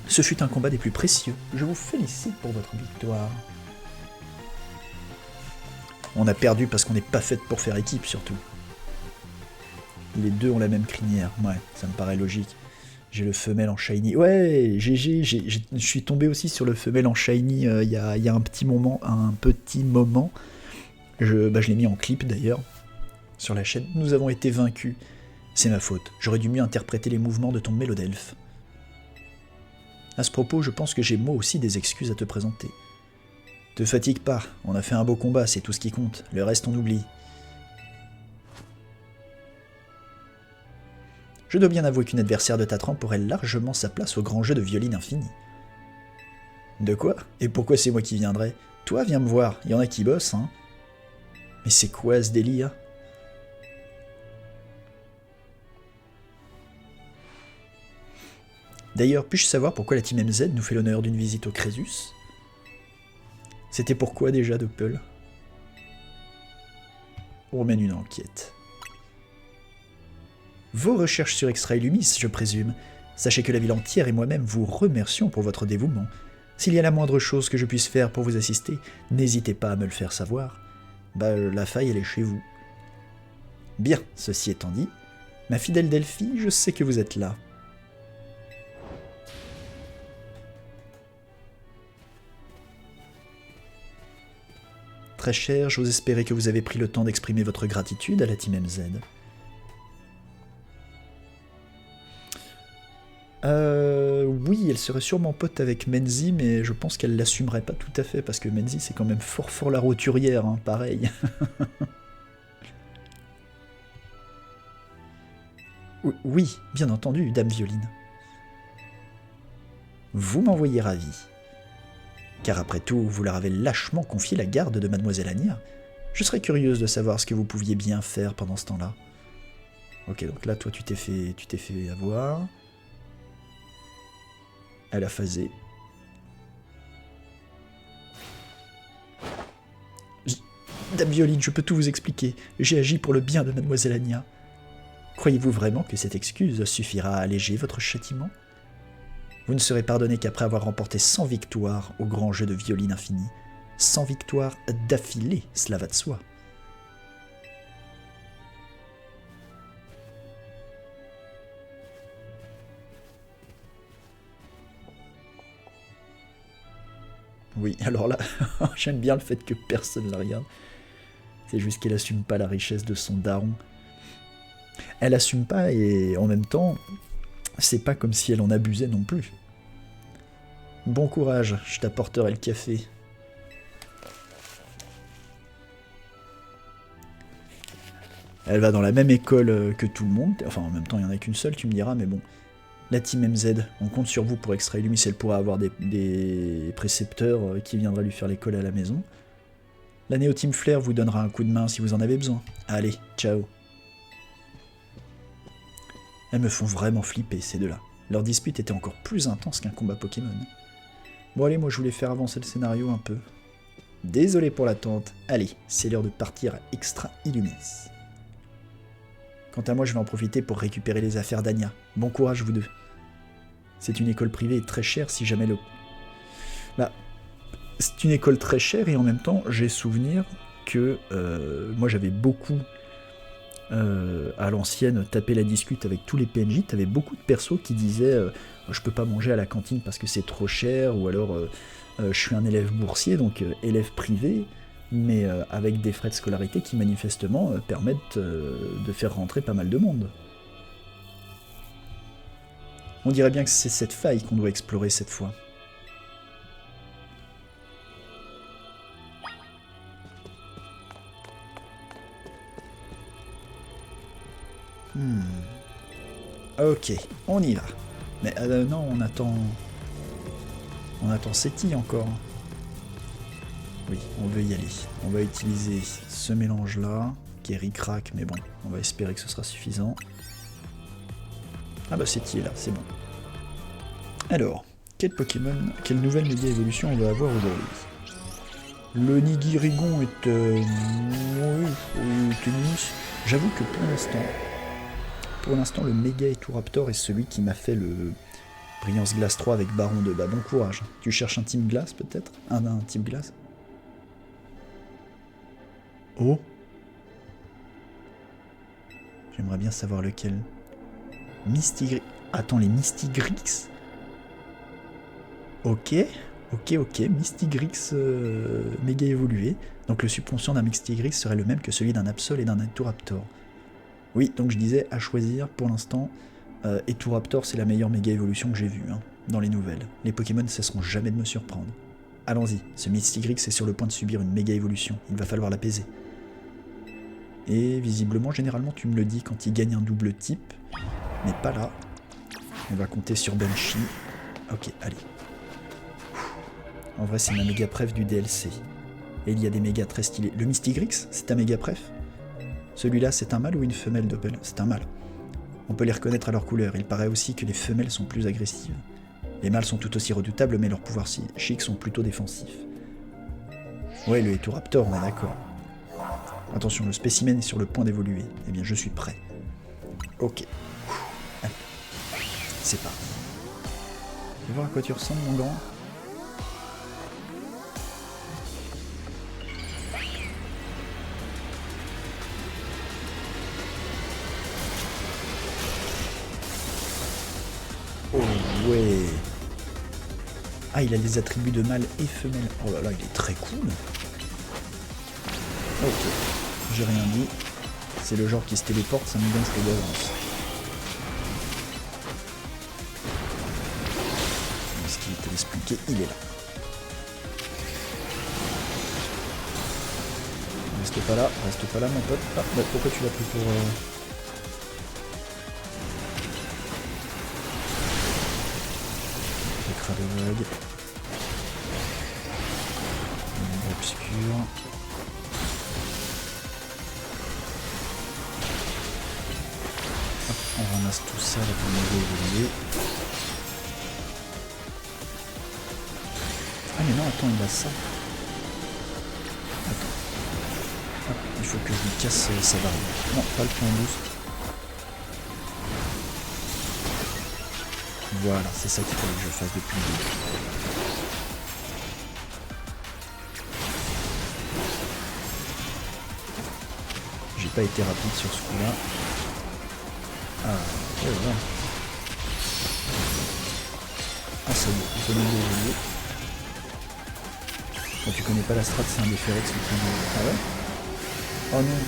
Ce fut un combat des plus précieux, je vous félicite pour votre victoire. On a perdu parce qu'on n'est pas fait pour faire équipe surtout. Les deux ont la même crinière, ouais, ça me paraît logique. J'ai le femelle en shiny. Ouais, GG, je suis tombé aussi sur le femelle en shiny il y a un petit moment. Je l'ai mis en clip d'ailleurs, sur la chaîne. Nous avons été vaincus. C'est ma faute. J'aurais dû mieux interpréter les mouvements de ton Mélodelphe. À ce propos, je pense que j'ai moi aussi des excuses à te présenter. Te fatigue pas, on a fait un beau combat, c'est tout ce qui compte. Le reste, on oublie. Je dois bien avouer qu'une adversaire de ta trempe aurait largement sa place au grand jeu de Violine Infini. De quoi? Et pourquoi c'est moi qui viendrais? Toi, viens me voir, il y en a qui bossent, hein. Mais c'est quoi ce délire? D'ailleurs, puis-je savoir pourquoi la Team MZ nous fait l'honneur d'une visite au Crésus? C'était pourquoi déjà, Doppel? On mène une enquête. Vos recherches sur Extra Illumis, je présume. Sachez que la ville entière et moi-même vous remercions pour votre dévouement. S'il y a la moindre chose que je puisse faire pour vous assister, n'hésitez pas à me le faire savoir. Bah, la faille, elle est chez vous. Bien, ceci étant dit, ma fidèle Delphi, je sais que vous êtes là. Très cher, j'ose espérer que vous avez pris le temps d'exprimer votre gratitude à la Team MZ. Oui, elle serait sûrement pote avec Menzi, mais je pense qu'elle l'assumerait pas tout à fait, parce que Menzi, c'est quand même fort la roturière, hein, pareil. Oui, bien entendu, Dame Violine. Vous m'envoyez ravi. Car après tout, vous leur avez lâchement confié la garde de Mademoiselle Anya. Je serais curieuse de savoir ce que vous pouviez bien faire pendant ce temps-là. Ok, donc là, toi, tu t'es fait avoir. Elle a phasé. Dame Violine, je peux tout vous expliquer. J'ai agi pour le bien de Mademoiselle Anya. Croyez-vous vraiment que cette excuse suffira à alléger votre châtiment? Vous ne serez pardonné qu'après avoir remporté 100 victoires au grand jeu de Violine Infini. 100 victoires d'affilée, cela va de soi. Oui, alors là, j'aime bien le fait que personne la regarde. C'est juste qu'elle assume pas la richesse de son daron. Elle assume pas et en même temps, c'est pas comme si elle en abusait non plus. Bon courage, je t'apporterai le café. Elle va dans la même école que tout le monde. Enfin, en même temps, il n'y en a qu'une seule, tu me diras, mais bon. La team MZ, on compte sur vous pour extraire lui, si elle pourra avoir des précepteurs qui viendraient lui faire l'école à la maison. La Néo Team Flair vous donnera un coup de main si vous en avez besoin. Allez, ciao. Elles me font vraiment flipper, ces deux-là. Leur dispute était encore plus intense qu'un combat Pokémon. Bon allez, moi je voulais faire avancer le scénario un peu. Désolé pour l'attente. Allez, c'est l'heure de partir à Extra Illumis. Quant à moi, je vais en profiter pour récupérer les affaires d'Anya. Bon courage, vous deux. C'est une école privée et très chère si jamais le... Bah, c'est une école très chère et en même temps, j'ai souvenir que moi j'avais beaucoup, à l'ancienne, tapé la discute avec tous les PNJ. T'avais beaucoup de persos qui disaient je peux pas manger à la cantine parce que c'est trop cher, ou alors je suis un élève boursier, donc élève privé, mais avec des frais de scolarité qui manifestement permettent de faire rentrer pas mal de monde. On dirait bien que c'est cette faille qu'on doit explorer cette fois. Ok, on y va. Mais non, on attend... On attend Seti encore. Oui, on veut y aller. On va utiliser ce mélange-là, qui est ric-rac, mais bon, on va espérer que ce sera suffisant. Ah bah Seti est là, c'est bon. Alors, quel Pokémon, quelle nouvelle méga évolution on va avoir aujourd'hui? Le Nigirigon est... J'avoue que pour l'instant, le Méga Eturaptor est celui qui m'a fait le Brillance Glace 3 avec Baron 2. Bah bon courage. Tu cherches un Team Glace peut-être? Un Team Glace? Oh! J'aimerais bien savoir lequel. Mystigrix. Attends, les Mystigrix? Ok, Mystigrix méga évolué. Donc le subconscient d'un Mystigrix serait le même que celui d'un Absol et d'un Eturaptor. Oui, donc je disais, à choisir, pour l'instant, Eturaptor c'est la meilleure méga évolution que j'ai vue, hein, dans les nouvelles. Les Pokémon ne cesseront jamais de me surprendre. Allons-y, ce Mystigrix est sur le point de subir une méga évolution, il va falloir l'apaiser. Et visiblement, généralement tu me le dis quand il gagne un double type, mais pas là. On va compter sur Banshee. Ok, allez. En vrai, c'est ma méga préf du DLC. Et il y a des mégas très stylés. Le Mystigrix, c'est un méga préf? Celui-là, c'est un mâle ou une femelle Doppel? C'est un mâle. On peut les reconnaître à leur couleur. Il paraît aussi que les femelles sont plus agressives. Les mâles sont tout aussi redoutables, mais leurs pouvoirs psychiques sont plutôt défensifs. Ouais, le Eturaptor, on est d'accord. Attention, le spécimen est sur le point d'évoluer. Eh bien, je suis prêt. Ok. Allez. C'est parti. Tu veux voir à quoi tu ressembles, mon grand? Oh ouais. Ah, il a les attributs de mâle et femelle. Oh là là, il est très cool. Ok, j'ai rien dit. C'est le genre qui se téléporte, ça me donne ce d'avance. Ce qu'il t'a expliqué, il est là. Reste pas là mon pote. Ah, bah, pourquoi tu l'as pris pour... Écras de vague. Une obscure. Hop, on ramasse tout ça là pour évoluer. Ah mais non, attends, il a ça. Attends. Hop, il faut que je lui casse sa barrière. Non, pas le point boost. Voilà, c'est ça qu'il fallait que je fasse depuis le début. pas été rapide sur ce coup-là. Ah, ouais, ouais. Ah, ça y est, on peut nous évoluer. Quand tu connais pas la strat, c'est un des Ferex le plus... Ah ouais? Oh non.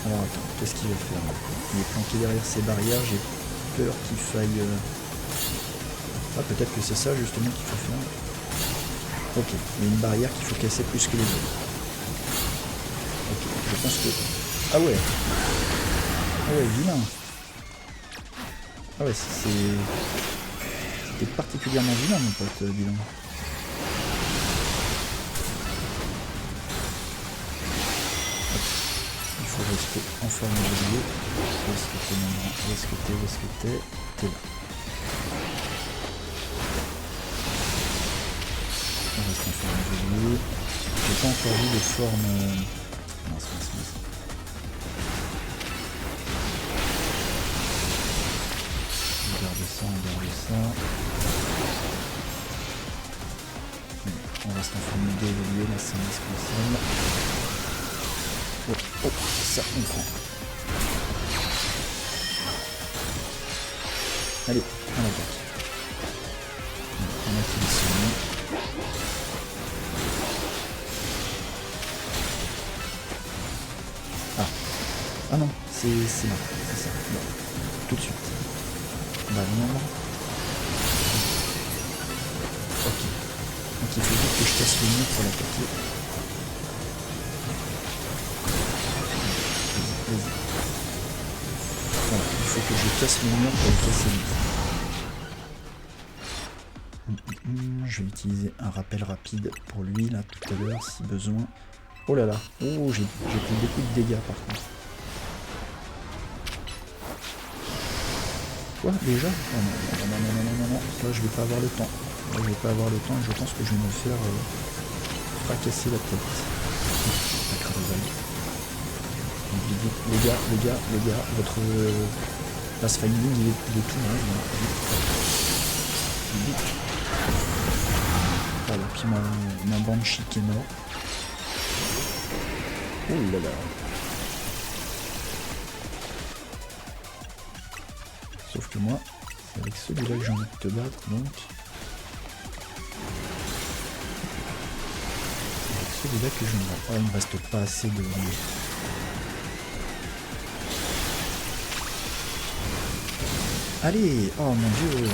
Alors attends, qu'est-ce qu'il va faire là? Il est planqué derrière ces barrières, j'ai peur qu'il faille... Ah, peut-être que c'est ça justement qu'il faut faire. Ok, il y a une barrière qu'il faut casser plus que les autres. Ok, je pense que... Ah ouais. Ah ouais, vilain. Ah ouais, c'était particulièrement vilain mon pote, bilan. Il faut rester en forme évoluée. Où est-ce que t'es maintenant? Où est-ce que t'es? Où est-ce que t'es? T'es là. On reste en forme évoluée. J'ai pas encore vu de forme... Mince. On garde ça. On reste en forme d'évoluer, là c'est indispensable. Oh, ça on prend. Allez, on attaque. On a qui les Ah non, c'est là, c'est ça. Bon. Tout de suite. Bah non. Ok. Donc il faut vite que je casse le mur pour l'attaquer. Vas-y. Voilà, il faut que je casse le mur pour le casser lui. Je vais utiliser un rappel rapide pour lui là tout à l'heure si besoin. Oh là là, oh j'ai pris beaucoup de dégâts par contre. Quoi déjà? Oh non, là je vais pas avoir le temps. Là je vais pas avoir le temps et je pense que je vais me faire fracasser la tête. La crevale. Les gars, votre pathfinding il est tout naze. Vite. Voilà, puis mon banshee qui est mort. Oh là là. Sauf que moi, c'est avec celui-là que j'ai envie de te battre, donc... C'est avec celui-là que je me bats. Oh, il ne reste pas assez de... Allez! Oh mon dieu!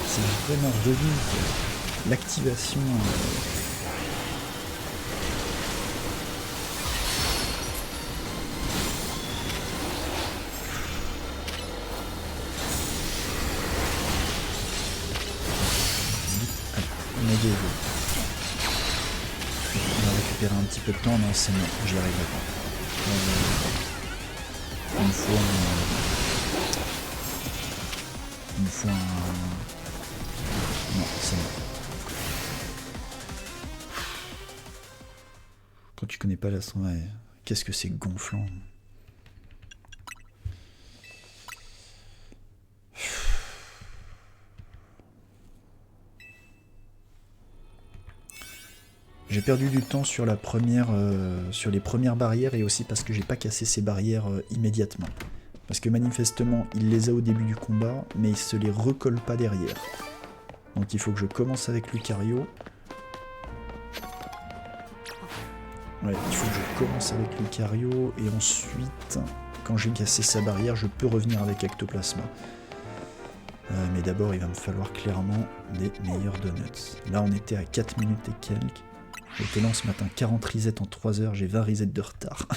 C'est vraiment revenu l'activation... On va récupérer un petit peu de temps, non c'est non, j'y arriverai pas. Une fois un... Non, c'est non. Quand tu connais pas la son, ouais, qu'est-ce que c'est gonflant. J'ai perdu du temps sur la première, sur les premières barrières et aussi parce que j'ai pas cassé ces barrières immédiatement. Parce que manifestement, il les a au début du combat, mais il se les recolle pas derrière. Donc il faut que je commence avec Lucario. Ouais, il faut que je commence avec Lucario et ensuite, quand j'ai cassé sa barrière, je peux revenir avec Ectoplasma. Mais d'abord, il va me falloir clairement des meilleurs donuts. Là, on était à 4 minutes et quelques. J'étais là ce matin, 40 resets en 3 heures, j'ai 20 resets de retard.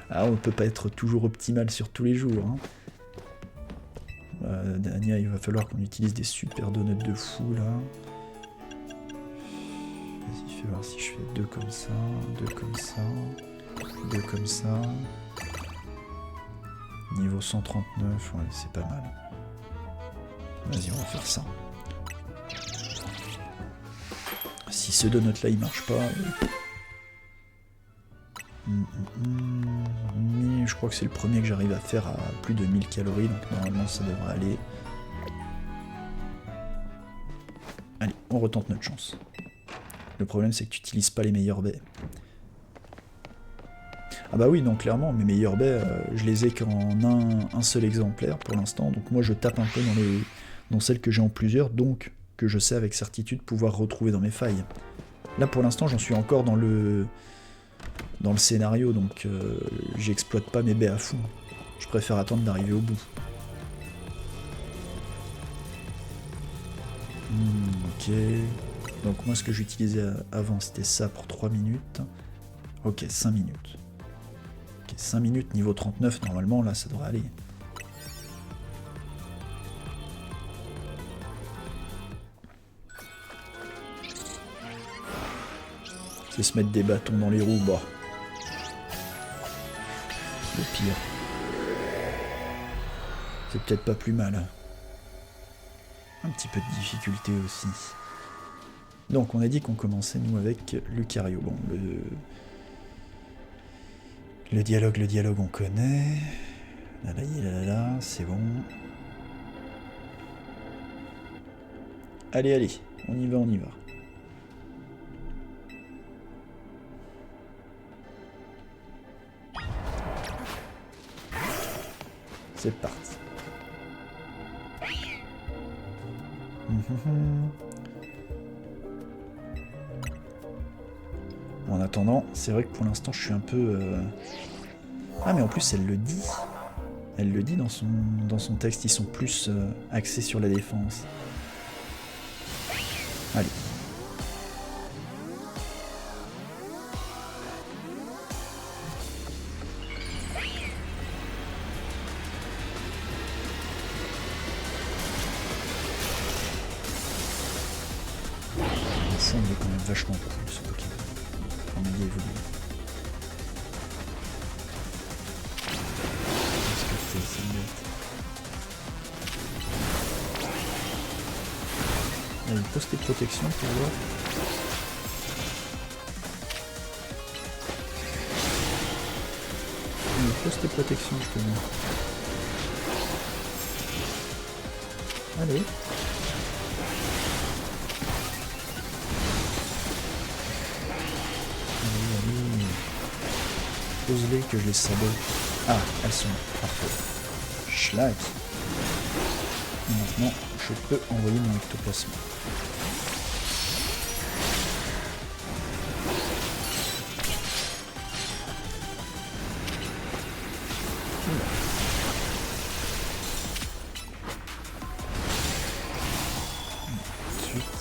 Ah, on peut pas être toujours optimal sur tous les jours. Hein. Dania, il va falloir qu'on utilise des super donuts de fou là. Vas-y, fais voir si je fais 2 comme ça, 2 comme ça, 2 comme ça. Niveau 139, ouais, c'est pas mal. Vas-y, on va faire ça. Si ce donut là il marche pas... Mais je crois que c'est le premier que j'arrive à faire à plus de 1000 calories, donc normalement ça devrait aller. Allez, on retente notre chance. Le problème c'est que tu n'utilises pas les meilleurs baies. Ah bah oui, non, clairement, mes meilleurs baies, je les ai qu'en un seul exemplaire pour l'instant, donc moi je tape un peu dans celles que j'ai en plusieurs, donc que je sais avec certitude pouvoir retrouver dans mes failles. Là pour l'instant j'en suis encore dans le scénario, donc j'exploite pas mes baies à fond. Je préfère attendre d'arriver au bout. Ok. Donc moi ce que j'utilisais avant c'était ça pour 3 minutes. Ok, 5 minutes. Ok, 5 minutes niveau 39 normalement, là ça devrait aller. C'est se mettre des bâtons dans les roues, bah. Le pire. C'est peut-être pas plus mal. Un petit peu de difficulté aussi. Donc on a dit qu'on commençait nous avec Lucario. Bon, le dialogue on connaît. Là, c'est bon. Allez, on y va. C'est parti. En attendant, c'est vrai que pour l'instant je suis un peu... Ah mais en plus elle le dit. Elle le dit dans son texte, ils sont plus axés sur la défense. Allez. Ça on est quand même vachement cool ce Pokémon. On a évolué. Allez, pose tes protections pour voir. Allez, pose tes protections, je te dis. Allez. Allez. Pose-les que je les sabote. Ah, elles sont là. Parfait. Schlag. Maintenant, je peux envoyer mon ectoplasme. Ensuite,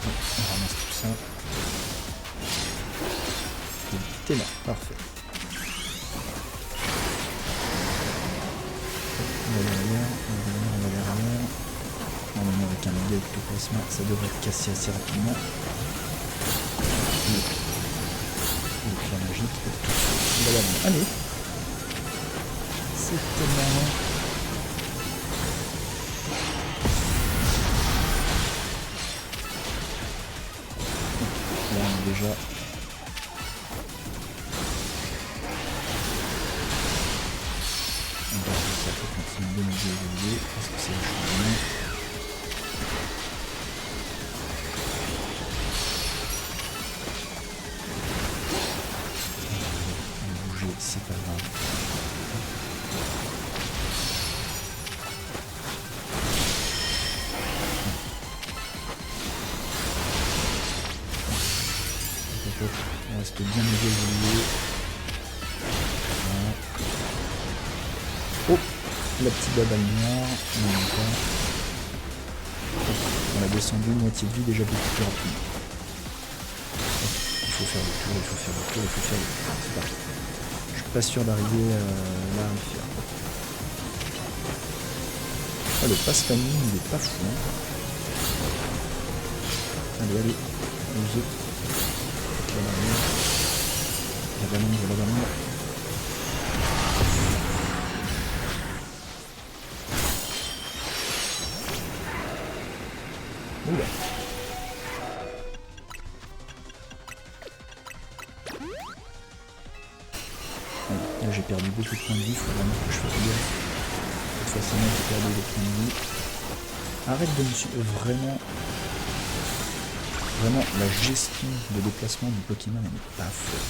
on ramasse tout ça. T'es là, parfait. On va derrière. Normalement avec un méga ectoplasma, ça devrait être cassé assez rapidement. Le clair magique. Allez. C'était marrant. Là on est déjà... Ça peut continuer de nous évoluer parce que c'est le changement. On va bouger, c'est pas grave. On reste bien évolué. Voilà. Oh, la petite babale noire, on a descendu moitié de vie déjà beaucoup plus rapidement. Il faut faire le tour. C'est parti. Je suis pas sûr d'arriver là à le faire. Oh, le passe famille, il est pas fou. Hein. Allez. La ballon. Oula. Là j'ai perdu beaucoup de points de vie, il faut vraiment que je fasse gaffe. Cette fois-ci j'ai perdu des points de vie. Arrête de me suivre, vraiment la gestion de déplacement du Pokémon elle n'est pas folle.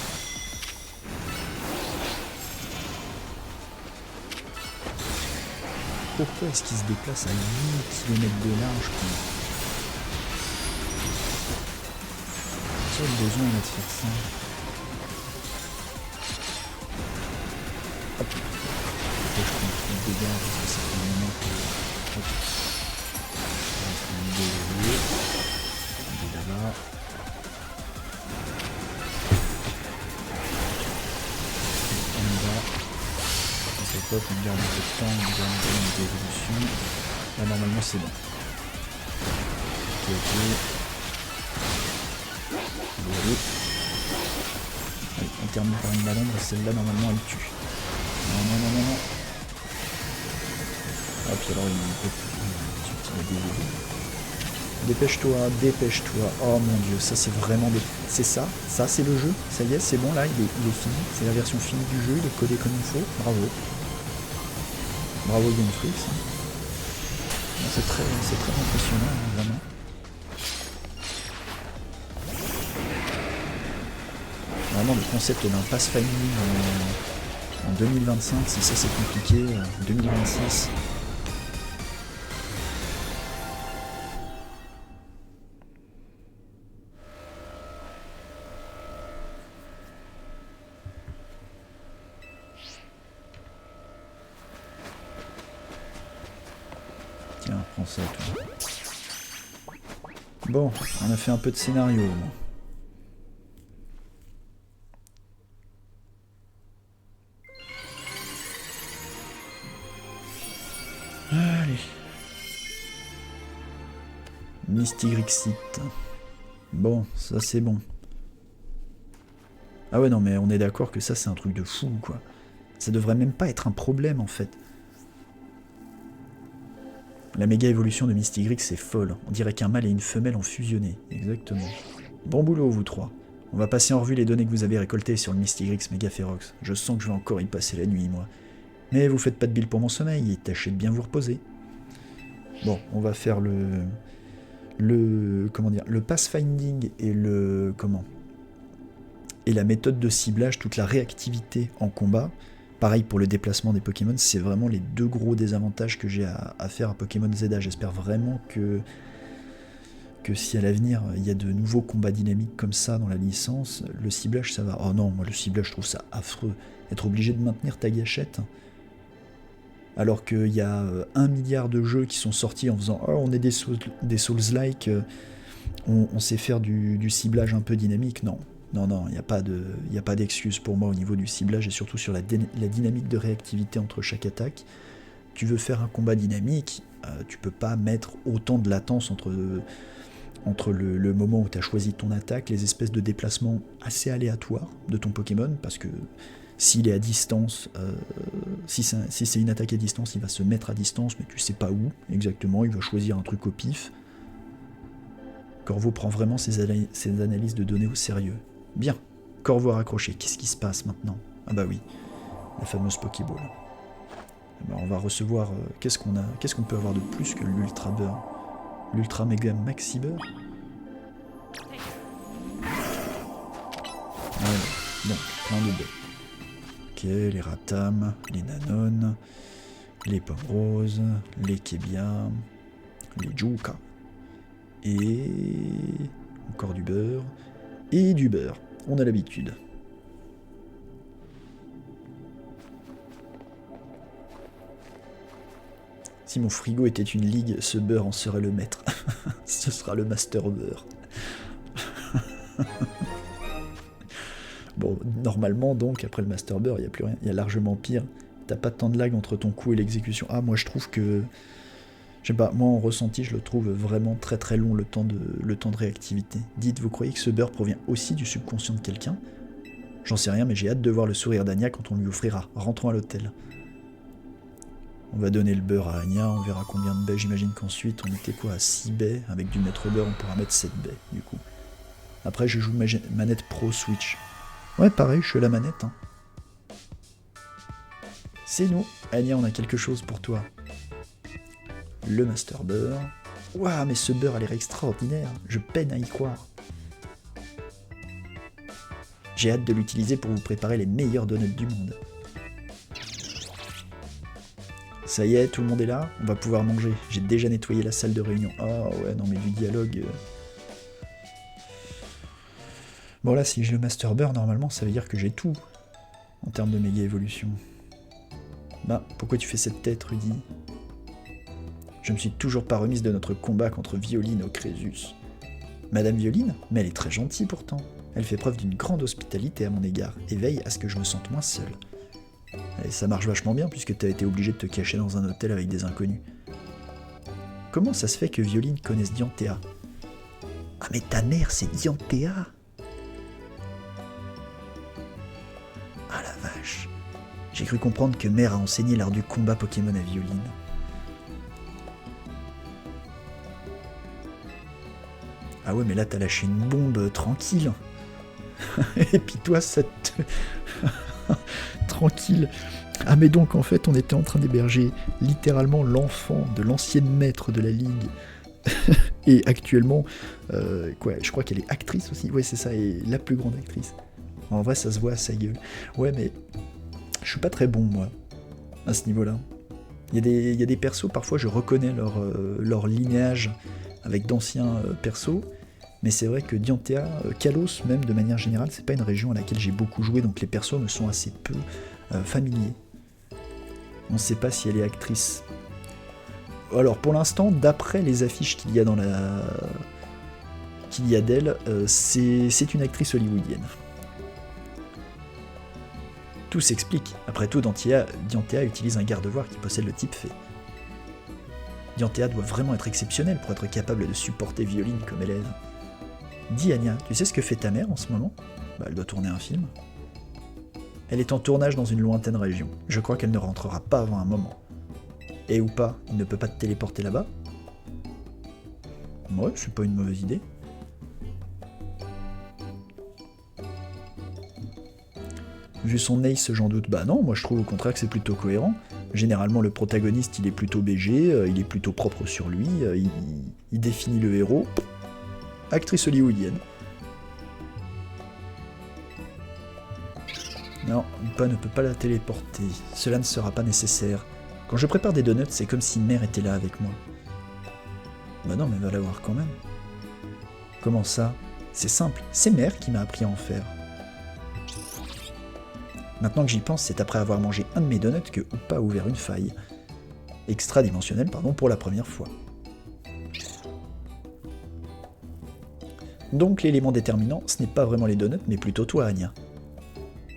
pourquoi est-ce qu'il se déplace à 8 km de large, quoi. Quel besoin là de faire ça? Hop. Faut que je prenne plus de dégâts parce que ça fait un moment que... Hop. On reste en milieu. On est là-bas. On y va. On fait pop, on garde un peu de temps, on garde un peu d'évolution. Là normalement c'est bon. Ok. Allez, on termine par une balambre et celle-là normalement elle tue. Non. Ah puis alors il peut dépêche-toi. Oh mon dieu, ça c'est vraiment des... C'est ça c'est le jeu. Ça y est, c'est bon là, il est fini. C'est la version finie du jeu, il est codé comme il faut. Bravo. Bravo Game Freaks. C'est très impressionnant, hein, vraiment. Vraiment le concept d'un pathfinding en 2025, si ça c'est compliqué, 2026. Tiens, prends ça toi. Bon, on a fait un peu de scénario. Allez. Misty Grixit. Bon, ça c'est bon. Ah ouais non mais on est d'accord que ça c'est un truc de fou quoi. Ça devrait même pas être un problème en fait. La méga évolution de Misty Grix c'est folle. On dirait qu'un mâle et une femelle ont fusionné. Exactement. Bon boulot vous trois. On va passer en revue les données que vous avez récoltées sur le Misty Grix Mega Ferox. Je sens que je vais encore y passer la nuit moi. Mais vous faites pas de bile pour mon sommeil et tâchez de bien vous reposer. Bon, on va faire le pathfinding et et la méthode de ciblage, toute la réactivité en combat. Pareil pour le déplacement des Pokémon, c'est vraiment les deux gros désavantages que j'ai à faire à Pokémon ZA. J'espère vraiment que si à l'avenir il y a de nouveaux combats dynamiques comme ça dans la licence, le ciblage ça va. Oh non, moi le ciblage je trouve ça affreux. Être obligé de maintenir ta gâchette alors qu'il y a 1 milliard de jeux qui sont sortis en faisant oh on est des Souls-like, on sait faire du ciblage un peu dynamique. Non, il n'y a pas d'excuse pour moi au niveau du ciblage et surtout sur la dynamique de réactivité entre chaque attaque. Tu veux faire un combat dynamique, tu peux pas mettre autant de latence entre le moment où tu as choisi ton attaque, les espèces de déplacements assez aléatoires de ton Pokémon, parce que s'il est à distance, si c'est une attaque à distance, il va se mettre à distance, mais tu sais pas où exactement, il va choisir un truc au pif. Corvo prend vraiment ses analyses de données au sérieux. Bien, Corvo a raccroché, qu'est-ce qui se passe maintenant? Ah bah oui, la fameuse Pokéball. Ben on va recevoir, qu'est-ce qu'on peut avoir de plus que l'Ultra Beurre? L'Ultra Mega Maxi Beurre? Ouais, bon, plein de beurre. Ok, les Ratam, les Nanones, les Pommes Roses, les Kebia, les Juka. Et encore du beurre. Et du beurre. On a l'habitude. Si mon frigo était une ligue, ce beurre en serait le maître. Ce sera le Master Beurre. Bon, normalement, donc, après le Master Beurre, il n'y a plus rien. Il y a largement pire. T'as pas tant de lag entre ton coup et l'exécution. Ah, moi, je trouve que... Je sais pas, moi, en ressenti, je le trouve vraiment très très long, le temps de réactivité. Dites, vous croyez que ce beurre provient aussi du subconscient de quelqu'un? J'en sais rien, mais j'ai hâte de voir le sourire d'Anya quand on lui offrira. Rentrons à l'hôtel. On va donner le beurre à Anya, on verra combien de baies. J'imagine qu'ensuite, on était quoi, à 6 baies. Avec du maître beurre, on pourra mettre 7 baies, du coup. Après, je joue manette Pro Switch. Ouais, pareil, je suis à la manette. Hein. C'est nous. Anya, on a quelque chose pour toi. Le Master Beurre. Waouh, mais ce beurre a l'air extraordinaire. Je peine à y croire. J'ai hâte de l'utiliser pour vous préparer les meilleurs donuts du monde. Ça y est, tout le monde est là, on va pouvoir manger. J'ai déjà nettoyé la salle de réunion. Oh ouais, non mais du dialogue... Bon là, si j'ai le Master Beurre, normalement, ça veut dire que j'ai tout. En termes de méga évolution. Bah, pourquoi tu fais cette tête, Rudy? Je me suis toujours pas remise de notre combat contre Violine au Crésus. Madame Violine? Mais elle est très gentille pourtant. Elle fait preuve d'une grande hospitalité à mon égard, et veille à ce que je me sente moins seul. Et ça marche vachement bien, puisque t'as été obligé de te cacher dans un hôtel avec des inconnus. Comment ça se fait que Violine connaisse Dianthea? Ah mais ta mère, c'est Dianthea? Ah la vache. J'ai cru comprendre que Mère a enseigné l'art du combat Pokémon à Violine. Ah ouais, mais là, t'as lâché une bombe tranquille. Et puis toi, ça te... tranquille. Ah mais donc, en fait, on était en train d'héberger littéralement l'enfant de l'ancienne maître de la Ligue. Et actuellement, je crois qu'elle est actrice aussi. Ouais, c'est ça, et la plus grande actrice. En vrai, ça se voit à sa gueule. Ouais, mais je suis pas très bon, moi, à ce niveau-là. Il y a des persos, parfois, je reconnais leur linéage avec d'anciens persos. Mais c'est vrai que Dianthea, Kalos même de manière générale, c'est pas une région à laquelle j'ai beaucoup joué, donc les persos me sont assez peu familiers. On ne sait pas si elle est actrice. Alors pour l'instant, d'après les affiches qu'il y a d'elle, c'est une actrice hollywoodienne. Tout s'explique. Après tout, Dianthea utilise un garde-voir qui possède le type fée. Dianthea doit vraiment être exceptionnelle pour être capable de supporter Violine comme élève. Dis Anya, tu sais ce que fait ta mère en ce moment? Bah, elle doit tourner un film. Elle est en tournage dans une lointaine région. Je crois qu'elle ne rentrera pas avant un moment. Et ou pas, il ne peut pas te téléporter là-bas? Ouais, c'est pas une mauvaise idée. Vu son ace, j'en doute. Bah non, moi je trouve au contraire que c'est plutôt cohérent. Généralement, le protagoniste, il est plutôt BG, il est plutôt propre sur lui, il définit le héros. Actrice hollywoodienne. Non, Upa ne peut pas la téléporter. Cela ne sera pas nécessaire. Quand je prépare des donuts, c'est comme si Mère était là avec moi. Bah non, mais elle va l'avoir quand même. Comment ça? C'est simple, c'est Mère qui m'a appris à en faire. Maintenant que j'y pense, c'est après avoir mangé un de mes donuts que Upa a ouvert une faille. Extra-dimensionnelle, pardon, pour la première fois. Donc l'élément déterminant, ce n'est pas vraiment les donuts, mais plutôt toi, Anya.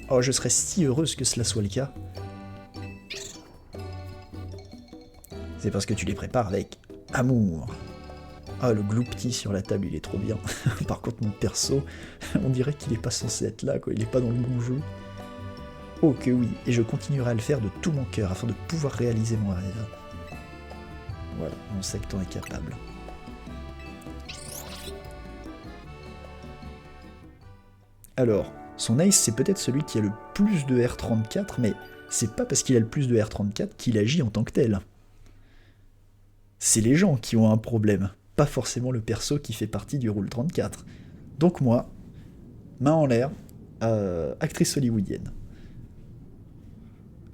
Oh, je serais si heureuse que cela soit le cas. C'est parce que tu les prépares avec amour. Ah, le gloupti sur la table, il est trop bien. Par contre, mon perso, on dirait qu'il est pas censé être là, quoi. Il est pas dans le bon jeu. Oh que oui, et je continuerai à le faire de tout mon cœur afin de pouvoir réaliser mon rêve. Voilà, on sait que t'en es capable. Alors, son ace, c'est peut-être celui qui a le plus de R34, mais c'est pas parce qu'il a le plus de R34 qu'il agit en tant que tel. C'est les gens qui ont un problème, pas forcément le perso qui fait partie du rôle 34. Donc moi, main en l'air, actrice hollywoodienne.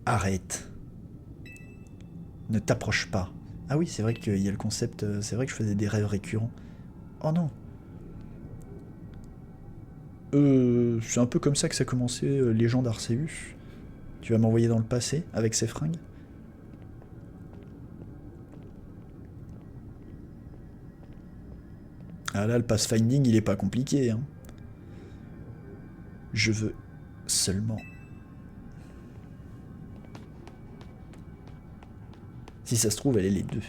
Arrête. Ne t'approche pas. Ah oui, c'est vrai qu'il y a le concept, c'est vrai que je faisais des rêves récurrents. Oh non. C'est un peu comme ça que ça commençait, Légende Arceus. Tu vas m'envoyer dans le passé, avec ces fringues? Ah là, le pathfinding, il est pas compliqué, hein. Je veux seulement... Si ça se trouve, elle est les deux.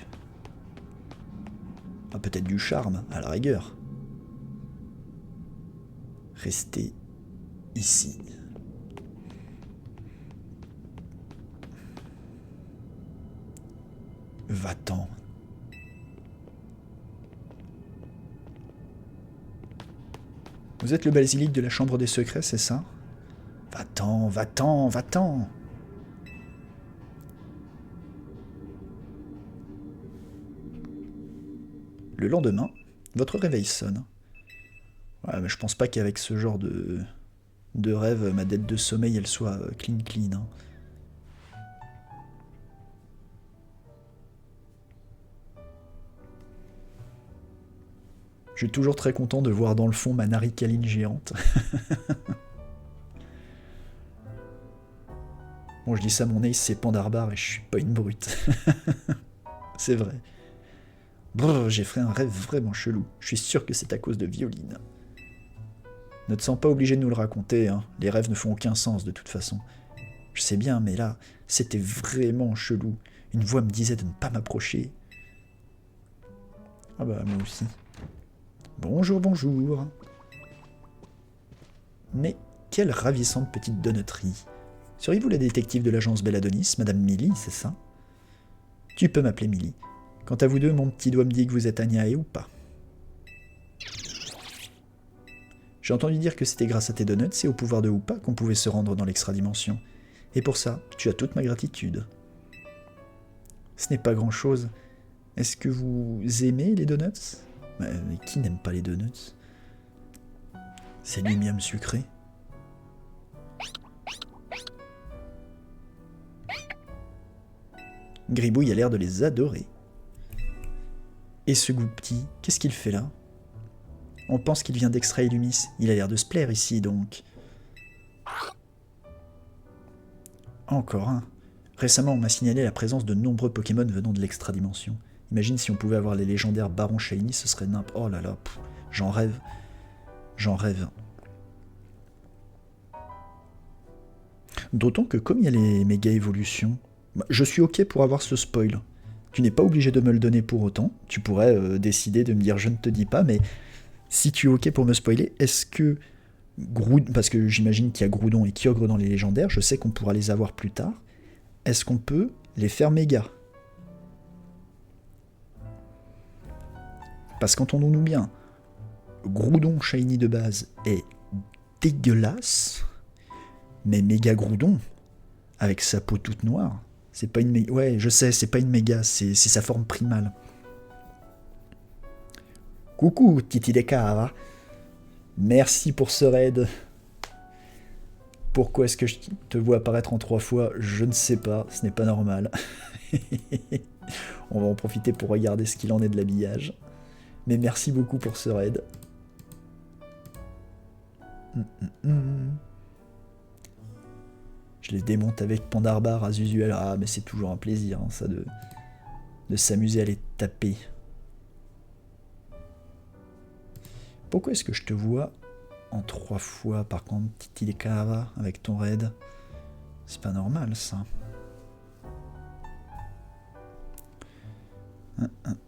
Ah, peut-être du charme, à la rigueur. Restez ici. Va-t'en. Vous êtes le basilic de la chambre des secrets, c'est ça? Va-t'en, va-t'en, va-t'en. Le lendemain, votre réveil sonne. Ouais, mais je pense pas qu'avec ce genre de rêve, ma dette de sommeil, elle soit clean. Hein. Je suis toujours très content de voir dans le fond ma naricaline géante. Bon, je dis ça, mon ace, c'est Pandarbar et je suis pas une brute. C'est vrai. Brrr, j'ai fait un rêve vraiment chelou. Je suis sûr que c'est à cause de Violine. Ne te sens pas obligé de nous le raconter, hein. Les rêves ne font aucun sens de toute façon. Je sais bien, mais là, c'était vraiment chelou. Une voix me disait de ne pas m'approcher. Ah bah, moi aussi. Bonjour, bonjour. Mais quelle ravissante petite donneterie. Seriez-vous la détective de l'agence Belladonis, Madame Millie, c'est ça? Tu peux m'appeler Millie. Quant à vous deux, mon petit doigt me dit que vous êtes Agnaé ou pas. J'ai entendu dire que c'était grâce à tes donuts et au pouvoir de Hoopa qu'on pouvait se rendre dans l'extra-dimension. Et pour ça, tu as toute ma gratitude. Ce n'est pas grand-chose. Est-ce que vous aimez les donuts? Mais qui n'aime pas les donuts? C'est du miam sucré. Gribouille a l'air de les adorer. Et ce Goupti, qu'est-ce qu'il fait là? On pense qu'il vient d'Extra Illumis. Il a l'air de se plaire ici, donc. Encore un. Récemment, on m'a signalé la présence de nombreux Pokémon venant de l'extra-dimension. Imagine si on pouvait avoir les légendaires Baron Shiny, ce serait nimp. Oh là là, j'en rêve. J'en rêve. D'autant que comme il y a les méga évolutions, je suis ok pour avoir ce spoil. Tu n'es pas obligé de me le donner pour autant. Tu pourrais décider de me dire je ne te dis pas, mais si tu es ok pour me spoiler, est-ce que parce que j'imagine qu'il y a Groudon et Kyogre dans les légendaires, je sais qu'on pourra les avoir plus tard. Est-ce qu'on peut les faire méga? Parce qu'entendons-nous bien, Groudon Shiny de base est dégueulasse, mais méga Groudon, avec sa peau toute noire, c'est pas une méga. Ouais, je sais, c'est pas une méga, c'est sa forme primale. Coucou, Titi Dekahara. Merci pour ce raid. Pourquoi est-ce que je te vois apparaître en 3 fois? Je ne sais pas, ce n'est pas normal. On va en profiter pour regarder ce qu'il en est de l'habillage. Mais merci beaucoup pour ce raid. Je les démonte avec Pandarbar as usual. Ah, mais c'est toujours un plaisir, hein, ça, de s'amuser à les taper. Pourquoi est-ce que je te vois en 3 fois, par contre, Titi Dekahara, avec ton raid? C'est pas normal, ça.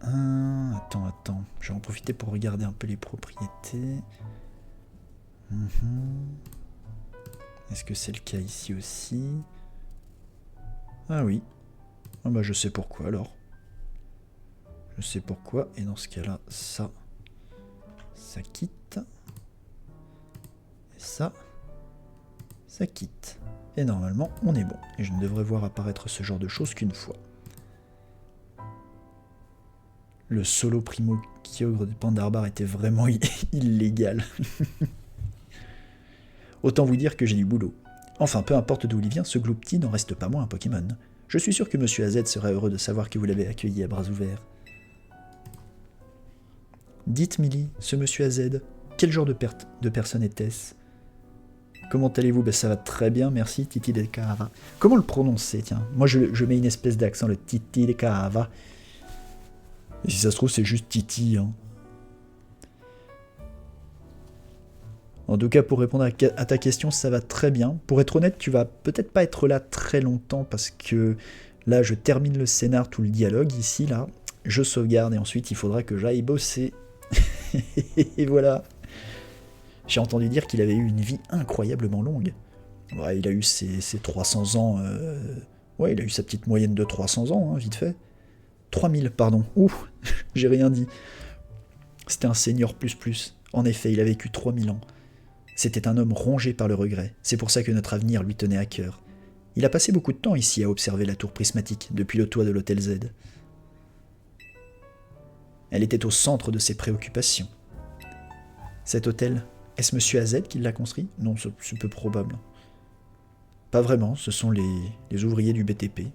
Attends. Je vais en profiter pour regarder un peu les propriétés. Est-ce que c'est le cas ici aussi? Ah oui. Ah bah je sais pourquoi alors. Je sais pourquoi, et dans ce cas-là, ça quitte. Et ça quitte. Et normalement, on est bon. Et je ne devrais voir apparaître ce genre de choses qu'une fois. Le solo primo Kyogre de Pandarbar était vraiment illégal. Autant vous dire que j'ai du boulot. Enfin, peu importe d'où il vient, ce Gloupti n'en reste pas moins un Pokémon. Je suis sûr que Monsieur AZ serait heureux de savoir que vous l'avez accueilli à bras ouverts. Dites, Millie, ce Monsieur AZ, quel genre de personne était-ce? Comment allez-vous? Ben, ça va très bien, merci, Titi Dekahara. Comment le prononcer, tiens? Moi, je mets une espèce d'accent, le Titi Dekahara. Et si ça se trouve, c'est juste Titi, hein. En tout cas, pour répondre à ta question, ça va très bien. Pour être honnête, tu vas peut-être pas être là très longtemps parce que là, je termine le scénar, tout le dialogue. Ici, là, je sauvegarde et ensuite, il faudra que j'aille bosser. Et voilà. J'ai entendu dire qu'il avait eu une vie incroyablement longue. Ouais, il a eu ses 300 ans. Ouais, il a eu sa petite moyenne de 300 ans, hein, vite fait. 3000, pardon. Ouh, j'ai rien dit. C'était un senior plus. En effet, il a vécu 3000 ans. C'était un homme rongé par le regret. C'est pour ça que notre avenir lui tenait à cœur. Il a passé beaucoup de temps ici à observer la tour prismatique, depuis le toit de l'hôtel Z. Elle était au centre de ses préoccupations. Cet hôtel, est-ce Monsieur AZ qui l'a construit? Non, c'est peu probable. Pas vraiment, ce sont les ouvriers du BTP.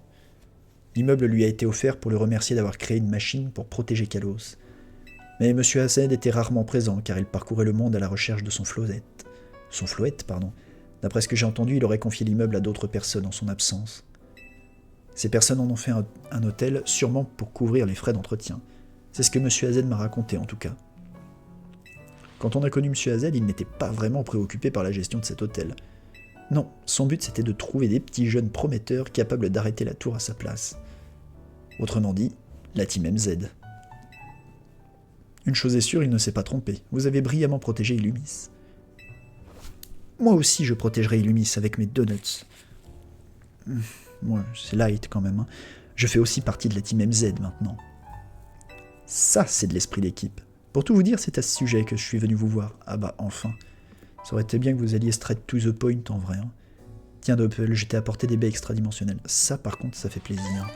L'immeuble lui a été offert pour le remercier d'avoir créé une machine pour protéger Kalos. Mais Monsieur Hassed était rarement présent, car il parcourait le monde à la recherche de son floette. Son floette, pardon. D'après ce que j'ai entendu, il aurait confié l'immeuble à d'autres personnes en son absence. Ces personnes en ont fait un hôtel, sûrement pour couvrir les frais d'entretien. C'est ce que Monsieur Hassed m'a raconté, en tout cas. Quand on a connu Monsieur Hassed, il n'était pas vraiment préoccupé par la gestion de cet hôtel. Non, son but c'était de trouver des petits jeunes prometteurs capables d'arrêter la tour à sa place. Autrement dit, la Team MZ. Une chose est sûre, il ne s'est pas trompé. Vous avez brillamment protégé Illumis. Moi aussi, je protégerai Illumis avec mes donuts. Moi, c'est light quand même. Hein. Je fais aussi partie de la Team MZ maintenant. Ça, c'est de l'esprit d'équipe. Pour tout vous dire, c'est à ce sujet que je suis venu vous voir. Ah bah, enfin. Ça aurait été bien que vous alliez straight to the point en vrai. Hein. Tiens, Doppel, je t'ai apporté des baies extradimensionnelles. Ça, par contre, ça fait plaisir.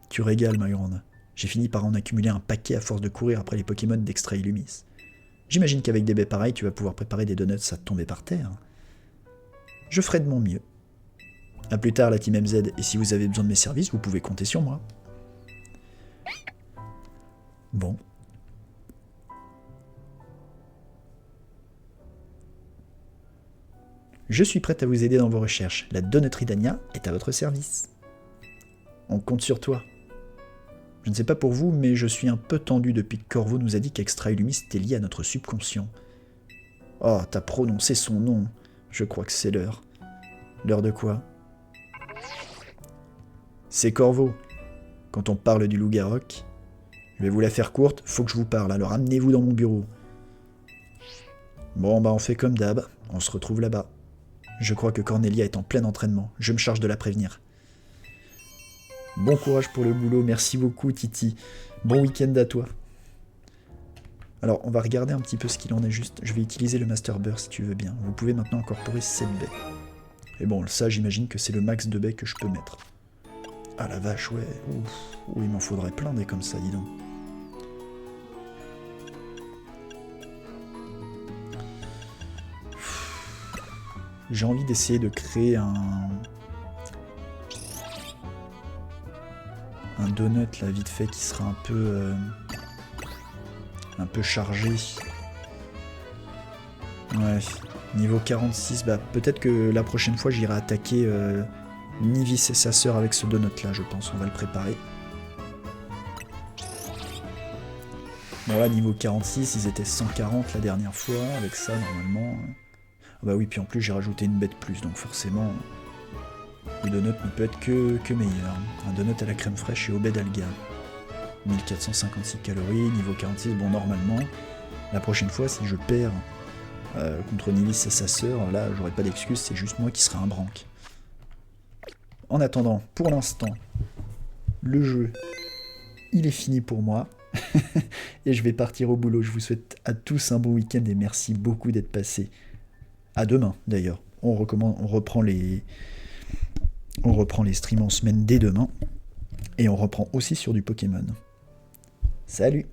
Tu régales, ma grande. J'ai fini par en accumuler un paquet à force de courir après les Pokémon d'Extra Illumis. J'imagine qu'avec des baies pareilles, tu vas pouvoir préparer des donuts à tomber par terre. Je ferai de mon mieux. A plus tard, la Team MZ, et si vous avez besoin de mes services, vous pouvez compter sur moi. Bon. Je suis prête à vous aider dans vos recherches. La Donutterie d'Ania est à votre service. On compte sur toi. Je ne sais pas pour vous, mais je suis un peu tendu depuis que Corvo nous a dit qu'Extra Illumis était lié à notre subconscient. Oh, t'as prononcé son nom. Je crois que c'est l'heure. L'heure de quoi? C'est Corvo. Quand on parle du loup-garroc, je vais vous la faire courte, faut que je vous parle, alors amenez-vous dans mon bureau. Bon, bah on fait comme d'hab, on se retrouve là-bas. Je crois que Cornelia est en plein entraînement, je me charge de la prévenir. Bon courage pour le boulot, merci beaucoup Titi. Bon week-end à toi. Alors, on va regarder un petit peu ce qu'il en est juste. Je vais utiliser le Master Burst si tu veux bien. Vous pouvez maintenant incorporer 7 baies. Et bon, ça, j'imagine que c'est le max de baies que je peux mettre. Ah la vache, ouais. Ouf. Oh, il m'en faudrait plein des comme ça, dis donc. J'ai envie d'essayer de créer un donut là vite fait qui sera un peu chargé. Ouais, niveau 46, bah peut-être que la prochaine fois j'irai attaquer Nivis et sa sœur avec ce donut là, je pense, on va le préparer. Voilà, niveau 46, ils étaient 140 la dernière fois, avec ça normalement. Ah bah oui, puis en plus j'ai rajouté une baie de plus, donc forcément le donut ne peut être que meilleur. Un donut à la crème fraîche et au baie d'alga. 1456 calories, niveau 46, bon normalement, la prochaine fois si je perds contre Nivis et sa sœur, là j'aurai pas d'excuse, c'est juste moi qui serai un branque. En attendant, pour l'instant, le jeu, il est fini pour moi. Et je vais partir au boulot. Je vous souhaite à tous un bon week-end et merci beaucoup d'être passés. À demain d'ailleurs. On reprend les streams en semaine dès demain. Et on reprend aussi sur du Pokémon. Salut!